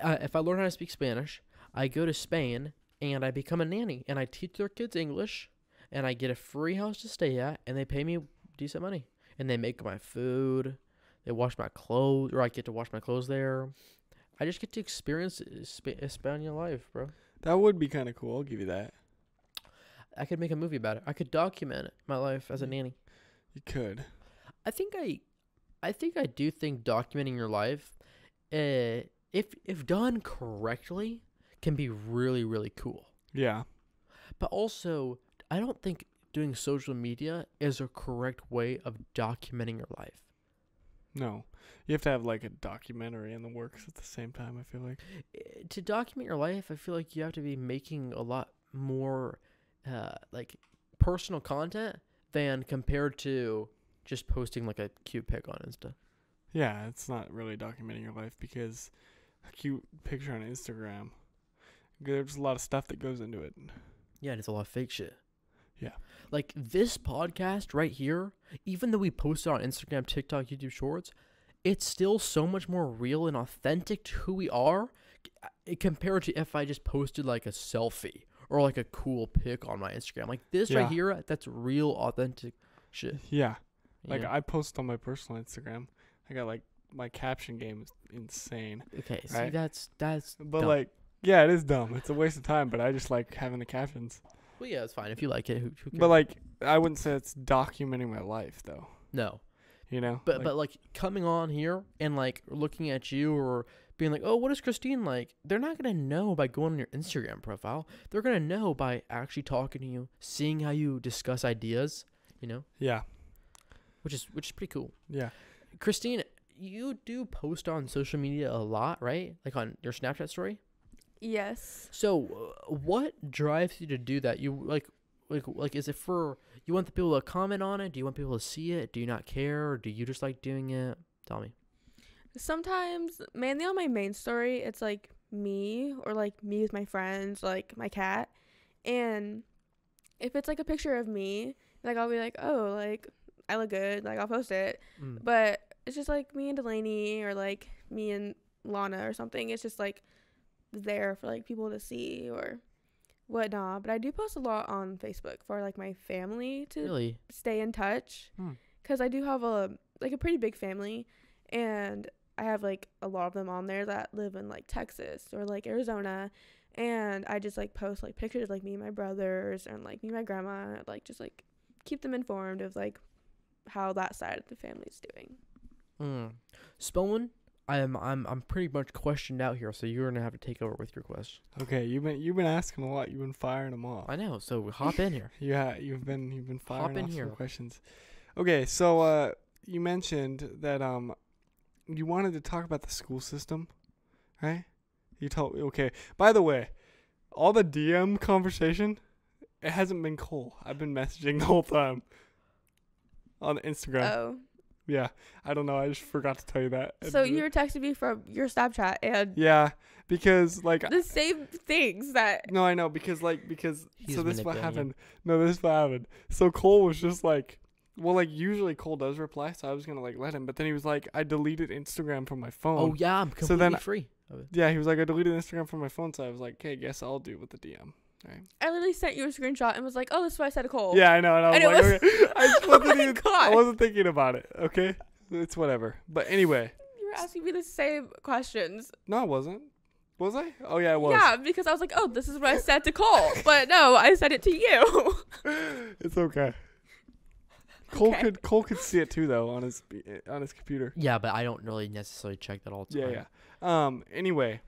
if I learn how to speak Spanish, I go to Spain and I become a nanny and I teach their kids English and I get a free house to stay at and they pay me decent money and they make my food, they wash my clothes, or I get to wash my clothes there. I just get to experience Spanish life, bro. That would be kind of cool. I'll give you that. I could make a movie about it. I could document my life as a nanny. You could. I think I do think documenting your life, if done correctly, can be really, really cool. Yeah. But also, I don't think doing social media is a correct way of documenting your life. No. You have to have like a documentary in the works at the same time, I feel like. To document your life, I feel like you have to be making a lot more like personal content than compared to just posting like a cute pic on Insta. Yeah, it's not really documenting your life because a cute picture on Instagram, there's a lot of stuff that goes into it. Yeah, and it's a lot of fake shit. Yeah. Like this podcast right here, even though we post it on Instagram, TikTok, YouTube Shorts, it's still so much more real and authentic to who we are compared to if I just posted like a selfie or like a cool pic on my Instagram. Like this right here, that's real authentic shit. Yeah. Like Yeah. I post on my personal Instagram. I got like my caption game is insane. Okay, see right? that's But dumb. like, yeah, it is dumb. It's a waste of time, but I just like having the captions. Well, yeah, it's fine if you like it. Who cares? But like, I wouldn't say it's documenting my life though. No. You know? But like coming on here and like looking at you or being like, oh, what is Christine like? They're not gonna know by going on your Instagram profile. They're gonna know by actually talking to you, seeing how you discuss ideas. You know, Yeah. which is pretty cool. Yeah. Christine, you do post on social media a lot, right? Like on your Snapchat story. Yes. So, what drives you to do that? You like, is it for you want the people to comment on it? Do you want people to see it? Do you not care? Or do you just like doing it? Tell me. Sometimes, mainly on my main story, it's like me or like me with my friends, like my cat. And if it's like a picture of me, like I'll be like, oh, like I look good, like I'll post it. But it's just like me and Delaney or like me and Lana or something. It's just like there for like people to see or whatnot. But I do post a lot on Facebook for like my family to Really? stay in touch, because I do have a pretty big family, and I have like a lot of them on there that live in like Texas or like Arizona, and I just like post like pictures of like me and my brothers and like me and my grandma, like just like keep them informed of like how that side of the family's doing. Spillman, I'm pretty much questioned out here, so you're gonna have to take over with your question. Okay, you've been asking a lot. You've been firing them off. I know, so hop in here. Yeah, you've been firing in off here. some questions. Okay, so you mentioned that you wanted to talk about the school system, right? You told okay. By the way, all the DM conversation, it hasn't been Cole. I've been messaging the whole time on Instagram. Oh, Yeah, I don't know. I just forgot to tell you that. so you were texting me from your Snapchat and Yeah, because like the same things that. no, I know because He's so this is what manipulating you. happened. No, this is what happened. So Cole was just like, well, like usually Cole does reply, so I was gonna like let him, but then he was like, I deleted Instagram from my phone. Oh yeah, I'm completely then- free. Yeah, he was like, I deleted Instagram from my phone, so I was like, okay, guess I'll do it with the DM. Right. I literally sent you a screenshot and was like, "Oh, this is what I said to Cole." Yeah, I know, and I was And it like, was- okay. I just Oh wasn't my even, God. I wasn't thinking about it. Okay, it's whatever. But anyway, You were asking me the same questions. no, I wasn't. Was I? Oh yeah, I was. Yeah, because I was like, "Oh, this is what I said to Cole," but no, I said it to you. It's okay. Okay. Cole could see it too though on his computer. Yeah, but I don't really necessarily check that all the time. Yeah. Anyway,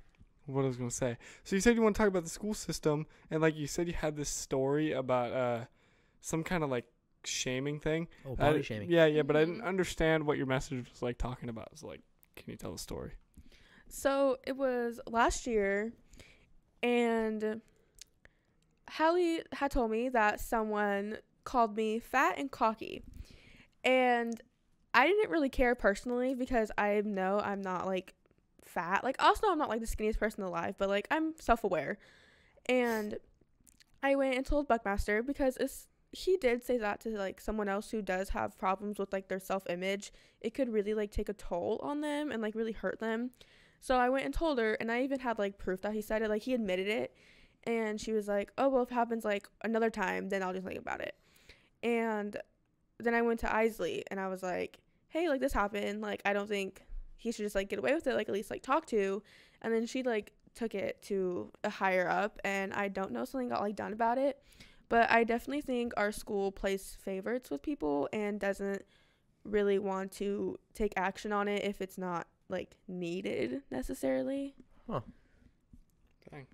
what I was gonna say. So you said you want to talk about the school system, and like you said, you had this story about some kind of like shaming thing. Oh, body shaming. Yeah, but I didn't Mhm. understand what your message was like talking about. So like, can you tell the story? So it was last year, and Hallie had told me that someone called me fat and cocky, and I didn't really care personally because I know I'm not like fat. Like also I'm not like the skinniest person alive, but like I'm self-aware. And I went and told Buckmaster because he did say that to like someone else who does have problems with like their self-image. It could really like take a toll on them and like really hurt them. So I went and told her, and I even had like proof that he said it, like he admitted it. And she was like, oh, well, if it happens like another time, then I'll do something about it. And then I went to Isley and I was like, hey, like this happened. Like, I don't think he should just like get away with it, like at least like talk to. And then she like took it to a higher up, and I don't know, something got like done about it. But I definitely think our school plays favorites with people and doesn't really want to take action on it if it's not like needed necessarily. Dang.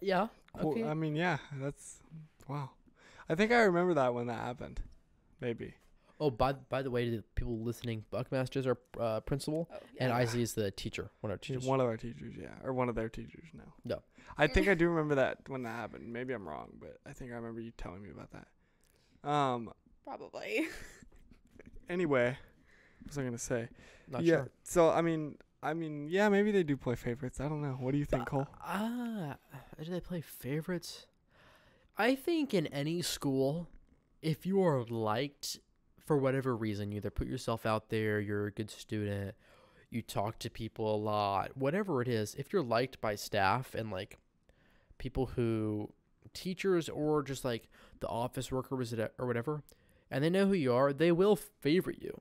Yeah. Cool. Okay. I mean, yeah, that's wow. I think I remember that when that happened. Maybe. Oh, by the way, to the people listening, Buckmaster's our principal, and Yeah. Izzy is the teacher, one of our He's teachers. one of our teachers, yeah, or one of their teachers now. No. I think I do remember that when that happened. Maybe I'm wrong, but I think I remember you telling me about that. Probably. Anyway, what was I gonna say? Not yeah. sure. So I mean, yeah, maybe they do play favorites. I don't know. What do you think, Cole? Do they play favorites? I think in any school, if you are liked for whatever reason, you either put yourself out there, you're a good student, you talk to people a lot, whatever it is, if you're liked by staff and like people who, teachers or just like the office workers or whatever, and they know who you are, they will favorite you.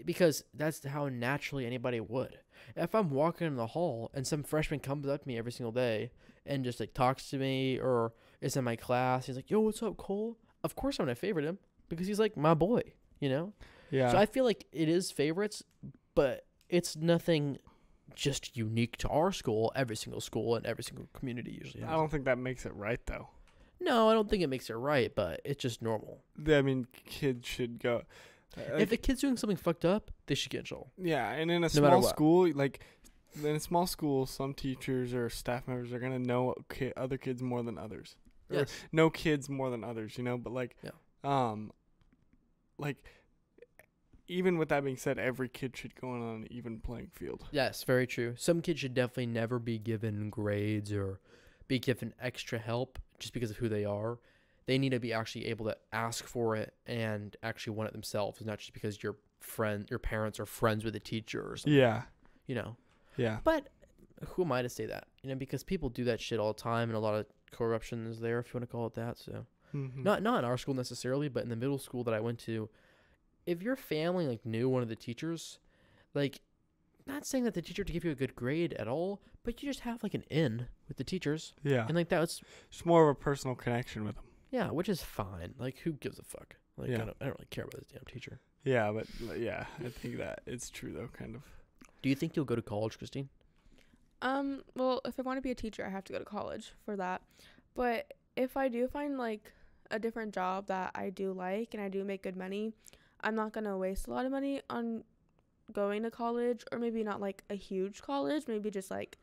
Because that's how naturally anybody would. If I'm walking in the hall and some freshman comes up to me every single day and just like talks to me or is in my class, he's like, "Yo, what's up, Cole?" Of course I'm gonna favorite him because he's like my boy, you know? Yeah. So I feel like it is favorites, but it's nothing just unique to our school. Every single school and every single community usually has I don't think that makes it right though. No, I don't think it makes it right, but it's just normal. I mean, kids should go. If a kid's doing something fucked up, they should get in trouble. Yeah, and in a No matter small what. school, like in a small school, some teachers or staff members are gonna know other kids more than others. Or Yes. know kids more than others, you know. But like, like even with that being said, every kid should go on an even playing field. Yes, very true. Some kids should definitely never be given grades or be given extra help just because of who they are. They need to be actually able to ask for it and actually want it themselves, not just because your parents are friends with a teacher or something. Yeah, You know. yeah, But who am I to say that? You know, because people do that shit all the time, and a lot of corruption is there, if you want to call it that. So mm-hmm. not in our school necessarily, but in the middle school that I went to, if your family like knew one of the teachers, like, not saying that the teacher to give you a good grade at all, but you just have like an in with the teachers, Yeah, and like that's it's more of a personal connection with them. yeah, which is fine. Like, who gives a fuck? Like, Yeah. I don't really care about this damn teacher. Yeah, but yeah, I think that it's true though, kind of. Do you think you'll go to college, Christine? Well, if I want to be a teacher, I have to go to college for that. But if I do find like a different job that I do like and I do make good money, I'm not going to waste a lot of money on going to college, or maybe not like a huge college, maybe just like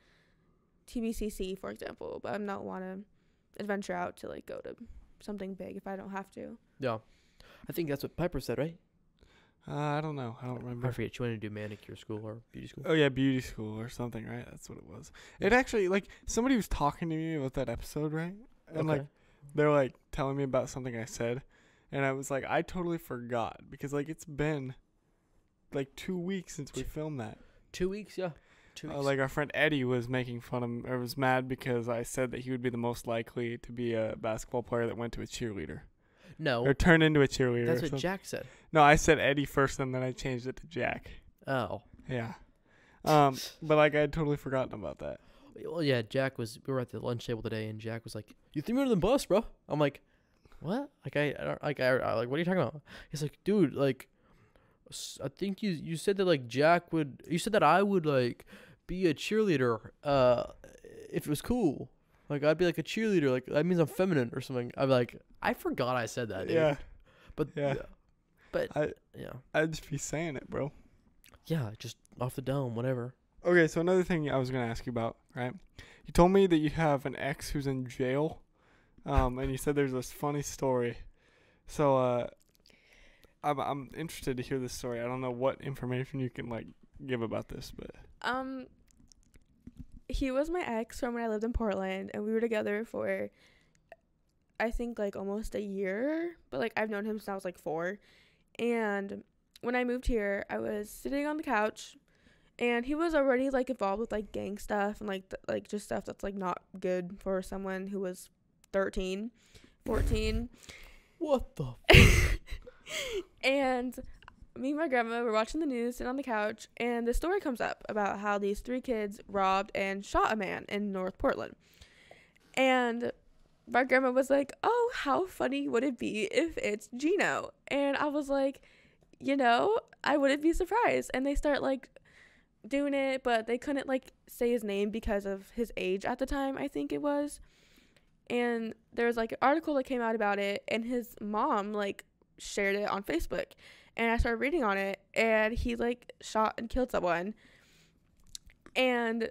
TBCC, for example. But I'm not want to adventure out to like go to something big if I don't have to. Yeah. I think that's what Piper said, right? I don't know. I don't remember. I forget. She wanted to do manicure school or beauty school. Oh yeah, beauty school or something, right? That's what it was. It actually, like, somebody was talking to me about that episode, right? And like they're like telling me about something I said, and I was like, I totally forgot because like it's been like 2 weeks since we filmed that. 2 weeks, yeah. 2 weeks. Like our friend Eddie was making fun of him, or was mad because I said that he would be the most likely to be a basketball player that went to a cheerleader no, or turned into a cheerleader. that's or what something. Jack said. No, I said Eddie first, and then I changed it to Jack. Oh. Yeah. But like I had totally forgotten about that. Well, yeah, Jack was. We were at the lunch table today, and Jack was like, "You threw me under the bus, bro." I'm like, "What?" Like I don't, like like, what are you talking about? He's like, "Dude, like, I think you said that like Jack would. You said that I would like be a cheerleader. If it was cool, like I'd be like a cheerleader. Like that means I'm feminine or something." I'm like, I forgot I said that, dude. Yeah. But Yeah. But I- yeah, I'd just be saying it, bro. yeah, just off the dome, whatever. Okay, so another thing I was gonna ask you about, right? You told me that you have an ex who's in jail, and you said there's this funny story. So, I'm interested to hear this story. I don't know what information you can like give about this, but He was my ex from when I lived in Portland, and we were together for, I think, like almost a year. But like I've known him since I was like 4. And when I moved here, I was sitting on the couch, and he was already like involved with like gang stuff and like like just stuff that's like not good for someone who was 13, 14. What the? And me and my grandma were watching the news, sitting on the couch, and the story comes up about how these 3 kids robbed and shot a man in North Portland. And my grandma was like, oh, how funny would it be if it's Gino? And I was like, I wouldn't be surprised. And they start like doing it, but they couldn't like say his name because of his age at the time, I think it was. And there was like an article that came out about it, and his mom like shared it on Facebook, and I started reading on it, and he like shot and killed someone. And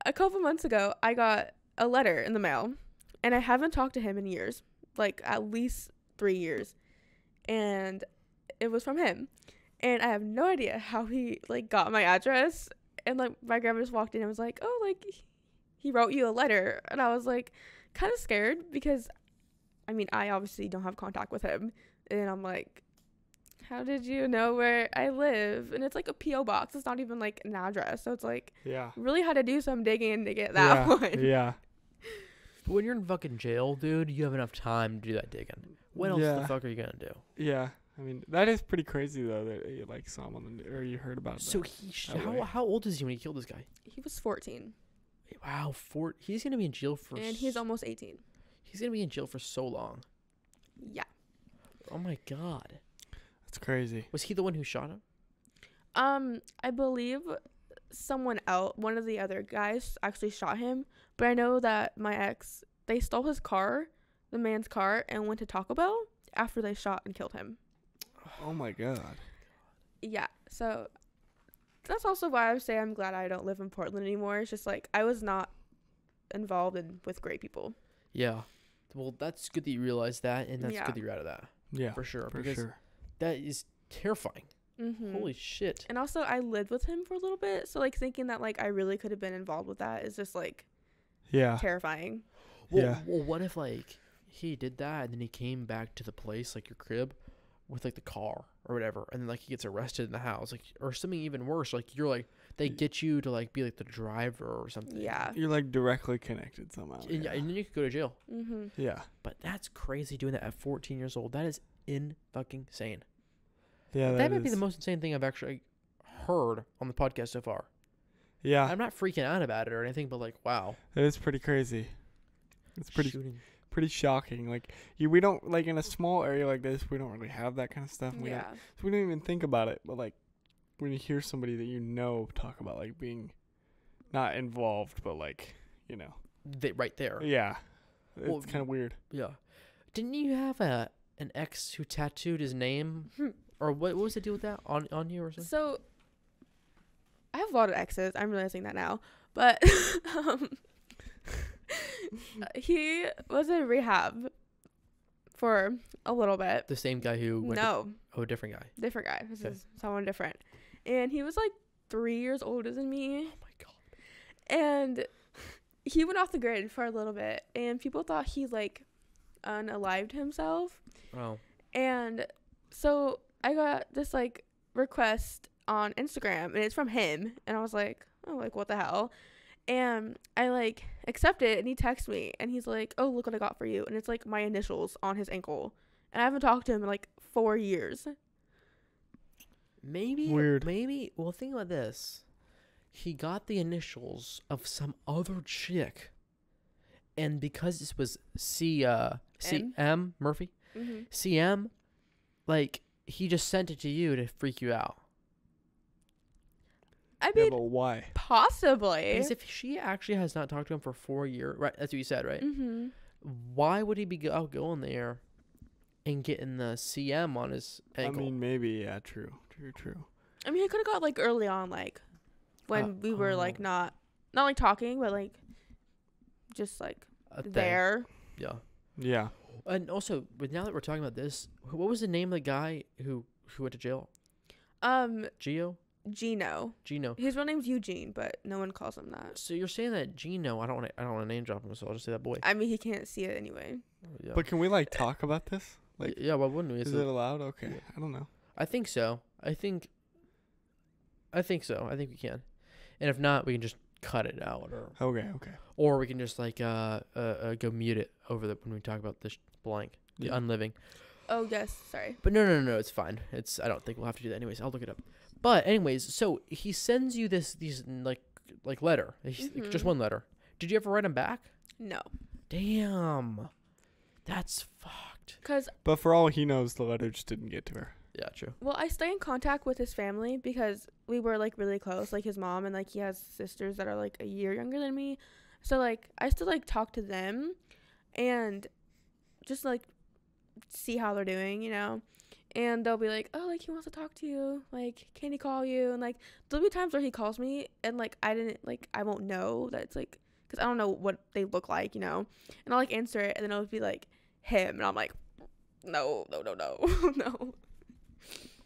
a couple months ago, I got a letter in the mail, and I haven't talked to him in years, like at least 3 years, and it was from him. And I have no idea how he like got my address. And like my grandma just walked in and was like, oh, like he wrote you a letter. And I was like kind of scared because I mean, I obviously don't have contact with him. And I'm like, how did you know where I live? And it's like a P.O. box. It's not even like an address. So it's like, Yeah. really had to do some digging to get that one. Yeah. But when you're in fucking jail, dude, you have enough time to do that digging. What else the fuck are you gonna do? Yeah. I mean, that is pretty crazy though that you like saw him on the or you heard about. So how old is he when he killed this guy? He was 14. Wow, he's gonna be in jail for. And he's almost 18. He's gonna be in jail for so long. Yeah. Oh my god. That's crazy. Was he the one who shot him? I believe someone else, one of the other guys, actually shot him. But I know that my ex, they stole his car, the man's car, and went to Taco Bell after they shot and killed him. Oh my god. Yeah, so that's also why I say I'm glad I don't live in Portland anymore. It's just like I was not involved with great people. Yeah. Well, that's good that you realized that, and that's Yeah. good that you're out of that. Yeah. For sure. For because sure. that is terrifying. Mm-hmm. Holy shit. And also, I lived with him for a little bit, so like thinking that like I really could have been involved with that is just like Yeah. terrifying. Well, Yeah. well, what if like he did that and then he came back to the place, like your crib, with like the car or whatever, and then like he gets arrested in the house, like, or something even worse, like you're like they get you to like be like the driver or something. Yeah. You're like directly connected somehow. And, and then you could go to jail. Mm-hmm. Yeah. But that's crazy doing that at 14 years old. That is fucking insane. Yeah. That might be the most insane thing I've actually heard on the podcast so far. Yeah. I'm not freaking out about it or anything, but like, wow. It is pretty crazy. It's pretty Shooting. pretty shocking. Like we don't like in a small area like this, we don't really have that kind of stuff. We Yeah. don't, so we don't even think about it. But like when you hear somebody that you know talk about like being not involved, but like Right there. yeah, it's Well, kind of weird. Yeah. Didn't you have an ex who tattooed his name? Or what was the deal with that on you or something? So I have a lot of exes. I'm realizing that now, but he was in rehab for a little bit. The same guy who went No, a different guy. different guy. This Okay. is someone different, and he was like 3 years older than me, Oh my god. and he went off the grid for a little bit, and people thought he like unalived himself. Oh. And so I got this like request on Instagram, and it's from him, and I was like, oh, like what the hell? And I like accept it, and he texts me, and he's like, oh, look what I got for you, and it's like my initials on his ankle, and I haven't talked to him in like 4 years. Weird. Maybe. Well, think about this. He got the initials of some other chick, and because this was CM Murphy, Mm-hmm. CM, like he just sent it to you to freak you out. I Yeah, mean, but why? possibly. Because if she actually has not talked to him for 4 years, right? That's what you said, right? Mm-hmm. Why would he be going there and getting the CM on his ankle? I mean, maybe. Yeah. True. I mean, he could have got like early on, like when we were like not like talking, but like just like A thing. there. Yeah. Yeah. And also, but now that we're talking about this, what was the name of the guy who went to jail? Gino. Gino. His real name's Eugene, but no one calls him that. So you're saying that Gino? I don't want to name drop him, so I'll just say that boy. I mean, he can't see it anyway. Yeah. But can we like talk about this? Like, yeah, why wouldn't we? is it allowed? Okay. Yeah. I don't know. I think so. I think so. I think we can. And if not, we can just cut it out, Okay. or we can just like go mute it over when we talk about this blank, the Yeah. unliving. Oh yes, sorry. But no, it's fine. I don't think we'll have to do that anyways. I'll look it up. But anyways, so he sends you these like letter, just Mhm. one letter. Did you ever write him back? No. Damn. That's fucked. Cause But for all he knows, the letter just didn't get to her. Yeah, true. well, I stay in contact with his family because we were like really close, like his mom, and like he has sisters that are like a year younger than me. So like I still like talk to them and just like see how they're doing, you know. And they'll be like, oh, like he wants to talk to you, like can he call you? And like there'll be times where he calls me and like I won't know that it's like, because I don't know what they look like, you know. And I'll like answer it and then it'll be like him, and I'm like, no no.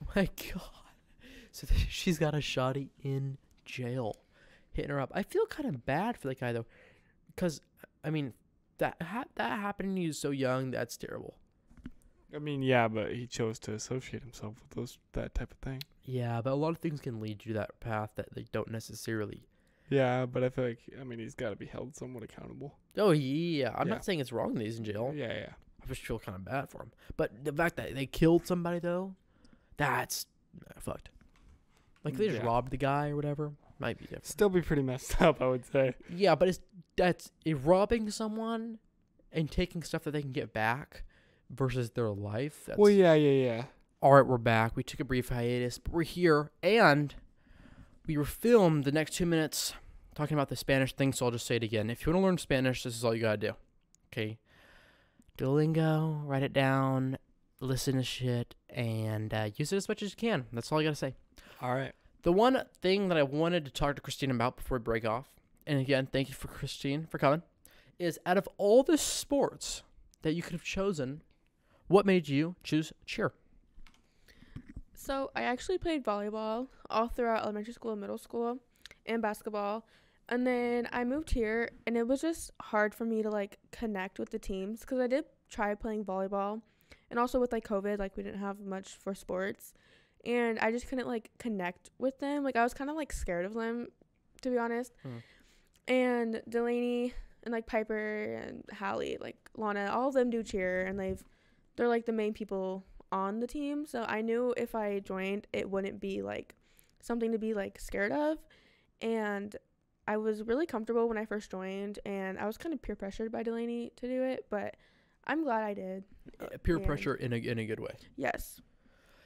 Oh my God. So she's got a shawty in jail, hitting her up. I feel kind of bad for the guy though, because I mean that happened when he was so young. That's terrible. I mean, yeah, but he chose to associate himself with that type of thing. Yeah, but a lot of things can lead you to that path that they don't necessarily. Yeah, but I feel like, I mean, he's got to be held somewhat accountable. Oh yeah, I'm Yeah. not saying it's wrong that he's in jail. Yeah. I just feel kind of bad for him. But the fact that they killed somebody though, that's fucked. Like they just Yeah. robbed the guy or whatever. Might be different. Still be pretty messed up, I would say. Yeah, but that's robbing someone and taking stuff that they can get back versus their life. That's, Well, yeah. all right, we're back. We took a brief hiatus, but we're here, and we were filmed the next 2 minutes talking about the Spanish thing, so I'll just say it again. If you want to learn Spanish, this is all you gotta do. Okay? Duolingo, write it down, listen to shit, and use it as much as you can. That's all I gotta say. All right. The one thing that I wanted to talk to Christine about before we break off, and again, thank you for Christine for coming, is out of all the sports that you could have chosen, what made you choose cheer? So I actually played volleyball all throughout elementary school and middle school, and basketball. And then I moved here, and it was just hard for me to like connect with the teams because I did try playing volleyball, and also with like COVID, like we didn't have much for sports, and I just couldn't like connect with them. Like I was kind of like scared of them, to be honest. And Delaney and like Piper and Hallie, like Lana, all of them do cheer, and they're like the main people on the team. So I knew if I joined, it wouldn't be like something to be like scared of. And I was really comfortable when I first joined, and I was kind of peer pressured by Delaney to do it, but I'm glad I did. Peer And pressure in a good way. Yes.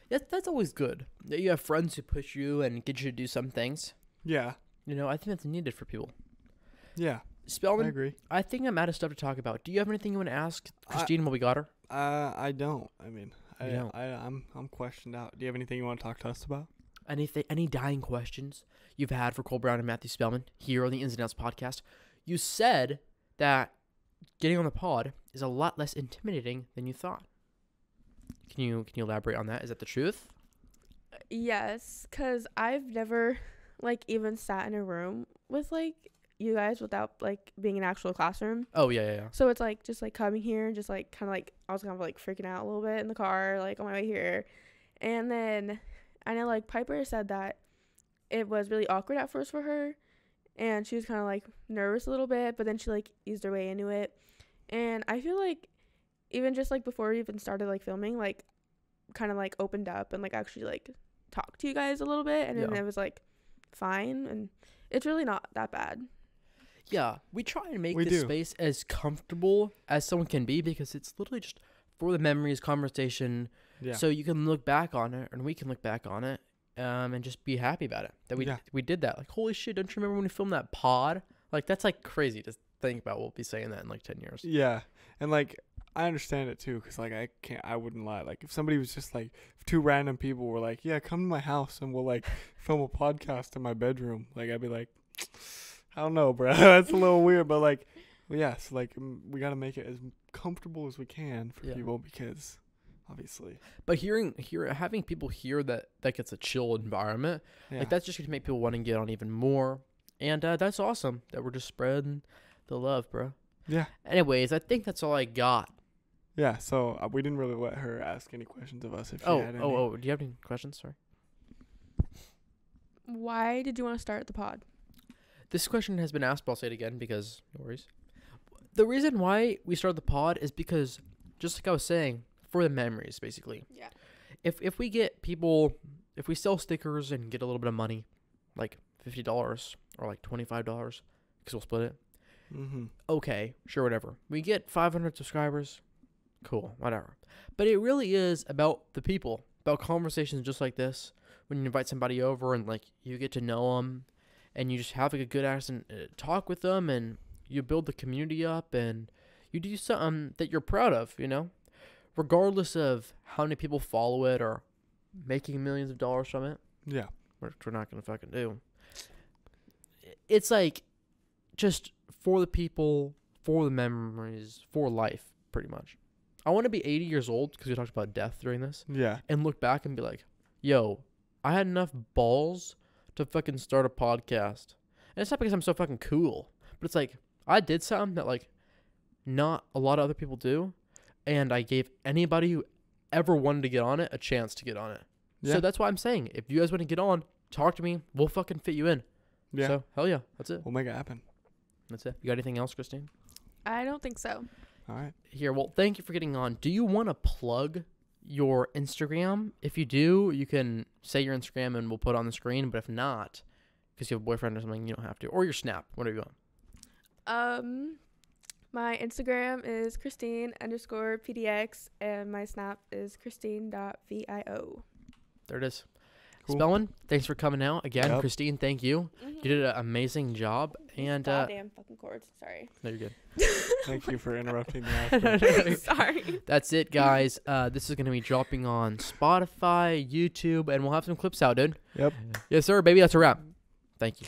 That's always good. That you have friends who push you and get you to do some things. Yeah. You know, I think that's needed for people. Yeah. Spellman, I agree. I think I'm out of stuff to talk about. Do you have anything you want to ask Christine while we got her? I don't. I mean, You don't? I'm questioned out. Do you have anything you want to talk to us about? Any dying questions you've had for Cole Brown and Matthew Spellman here on the Ins and Outs podcast? You said that getting on the pod is a lot less intimidating than you thought. Can you elaborate on that? Is that the truth? Yes, because I've never like even sat in a room with like you guys without like being in an actual classroom. Oh yeah. So it's like just like coming here and just like kind of like I was kind of like freaking out a little bit in the car like on my way here. And then I know like Piper said that it was really awkward at first for her, and she was kind of like nervous a little bit, but then she like eased her way into it. And I feel like even just like before we even started like filming, like kind of like opened up and like actually like talked to you guys a little bit, and then Yeah. it was like fine, and it's really not that bad. Yeah, we try and make We this do. space as comfortable as someone can be because it's literally just for the memories, conversation, Yeah. so you can look back on it and we can look back on it and just be happy about it that Yeah. we did that. Like, holy shit, don't you remember when we filmed that pod? Like, that's like crazy to think about. We'll be saying that in like 10 years. Yeah, and like I understand it too, cause like I wouldn't lie. Like if somebody was just like, if two random people were like, yeah, come to my house and we'll like film a podcast in my bedroom, like I'd be like, I don't know, bro, that's a little weird, but like, well, yeah, so like we gotta make it as comfortable as we can for Yeah. people because obviously, But having people hear that gets a chill environment, yeah, like that's just gonna make people want to get on even more. And that's awesome that we're just spreading the love, bro. yeah, Anyways, I think that's all I got. yeah. So we didn't really let her ask any questions of us if she Oh, had any. do you have any questions? Sorry. Why did you want to start the pod? This question has been asked, but I'll say it again because no worries. The reason why we started the pod is because, just like I was saying, for the memories, basically. Yeah. If we get people, if we sell stickers and get a little bit of money, like $50 or like $25, because we'll split it, Mm-hmm. Okay, sure, whatever. We get 500 subscribers. Cool, whatever. But it really is about the people, about conversations just like this. When you invite somebody over and like you get to know them, and you just have like a good accent, talk with them, and you build the community up, and you do something that you're proud of, you know, regardless of how many people follow it or making millions of dollars from it. Yeah. Which we're not gonna fucking do. It's like just for the people, for the memories, for life, pretty much. I want to be 80 years old, because we talked about death during this, Yeah. and look back and be like, yo, I had enough balls to fucking start a podcast. And it's not because I'm so fucking cool, but it's like I did something that like not a lot of other people do, and I gave anybody who ever wanted to get on it a chance to get on it. Yeah. So that's why I'm saying, if you guys want to get on, talk to me. We'll fucking fit you in. Yeah. So hell yeah, that's it. We'll make it happen. That's it. You got anything else, Christine? I don't think so. All right. Here, well, thank you for getting on. Do you want to plug your Instagram? If you do, you can say your Instagram and we'll put it on the screen. But if not, because you have a boyfriend or something, you don't have to. Or your Snap, whatever you want. My Instagram is Christine_PDX, and my Snap is Christine.VIO. There it is. Cool. Spellman, thanks for coming out. Again, Yep. Christine, thank you. You did an amazing job. And Goddamn fucking cords. Sorry. no, you're good. Thank you for interrupting the outro. Sorry. That's it, guys. This is going to be dropping on Spotify, YouTube, and we'll have some clips out, dude. Yep. Yes, sir, baby. That's a wrap. Thank you.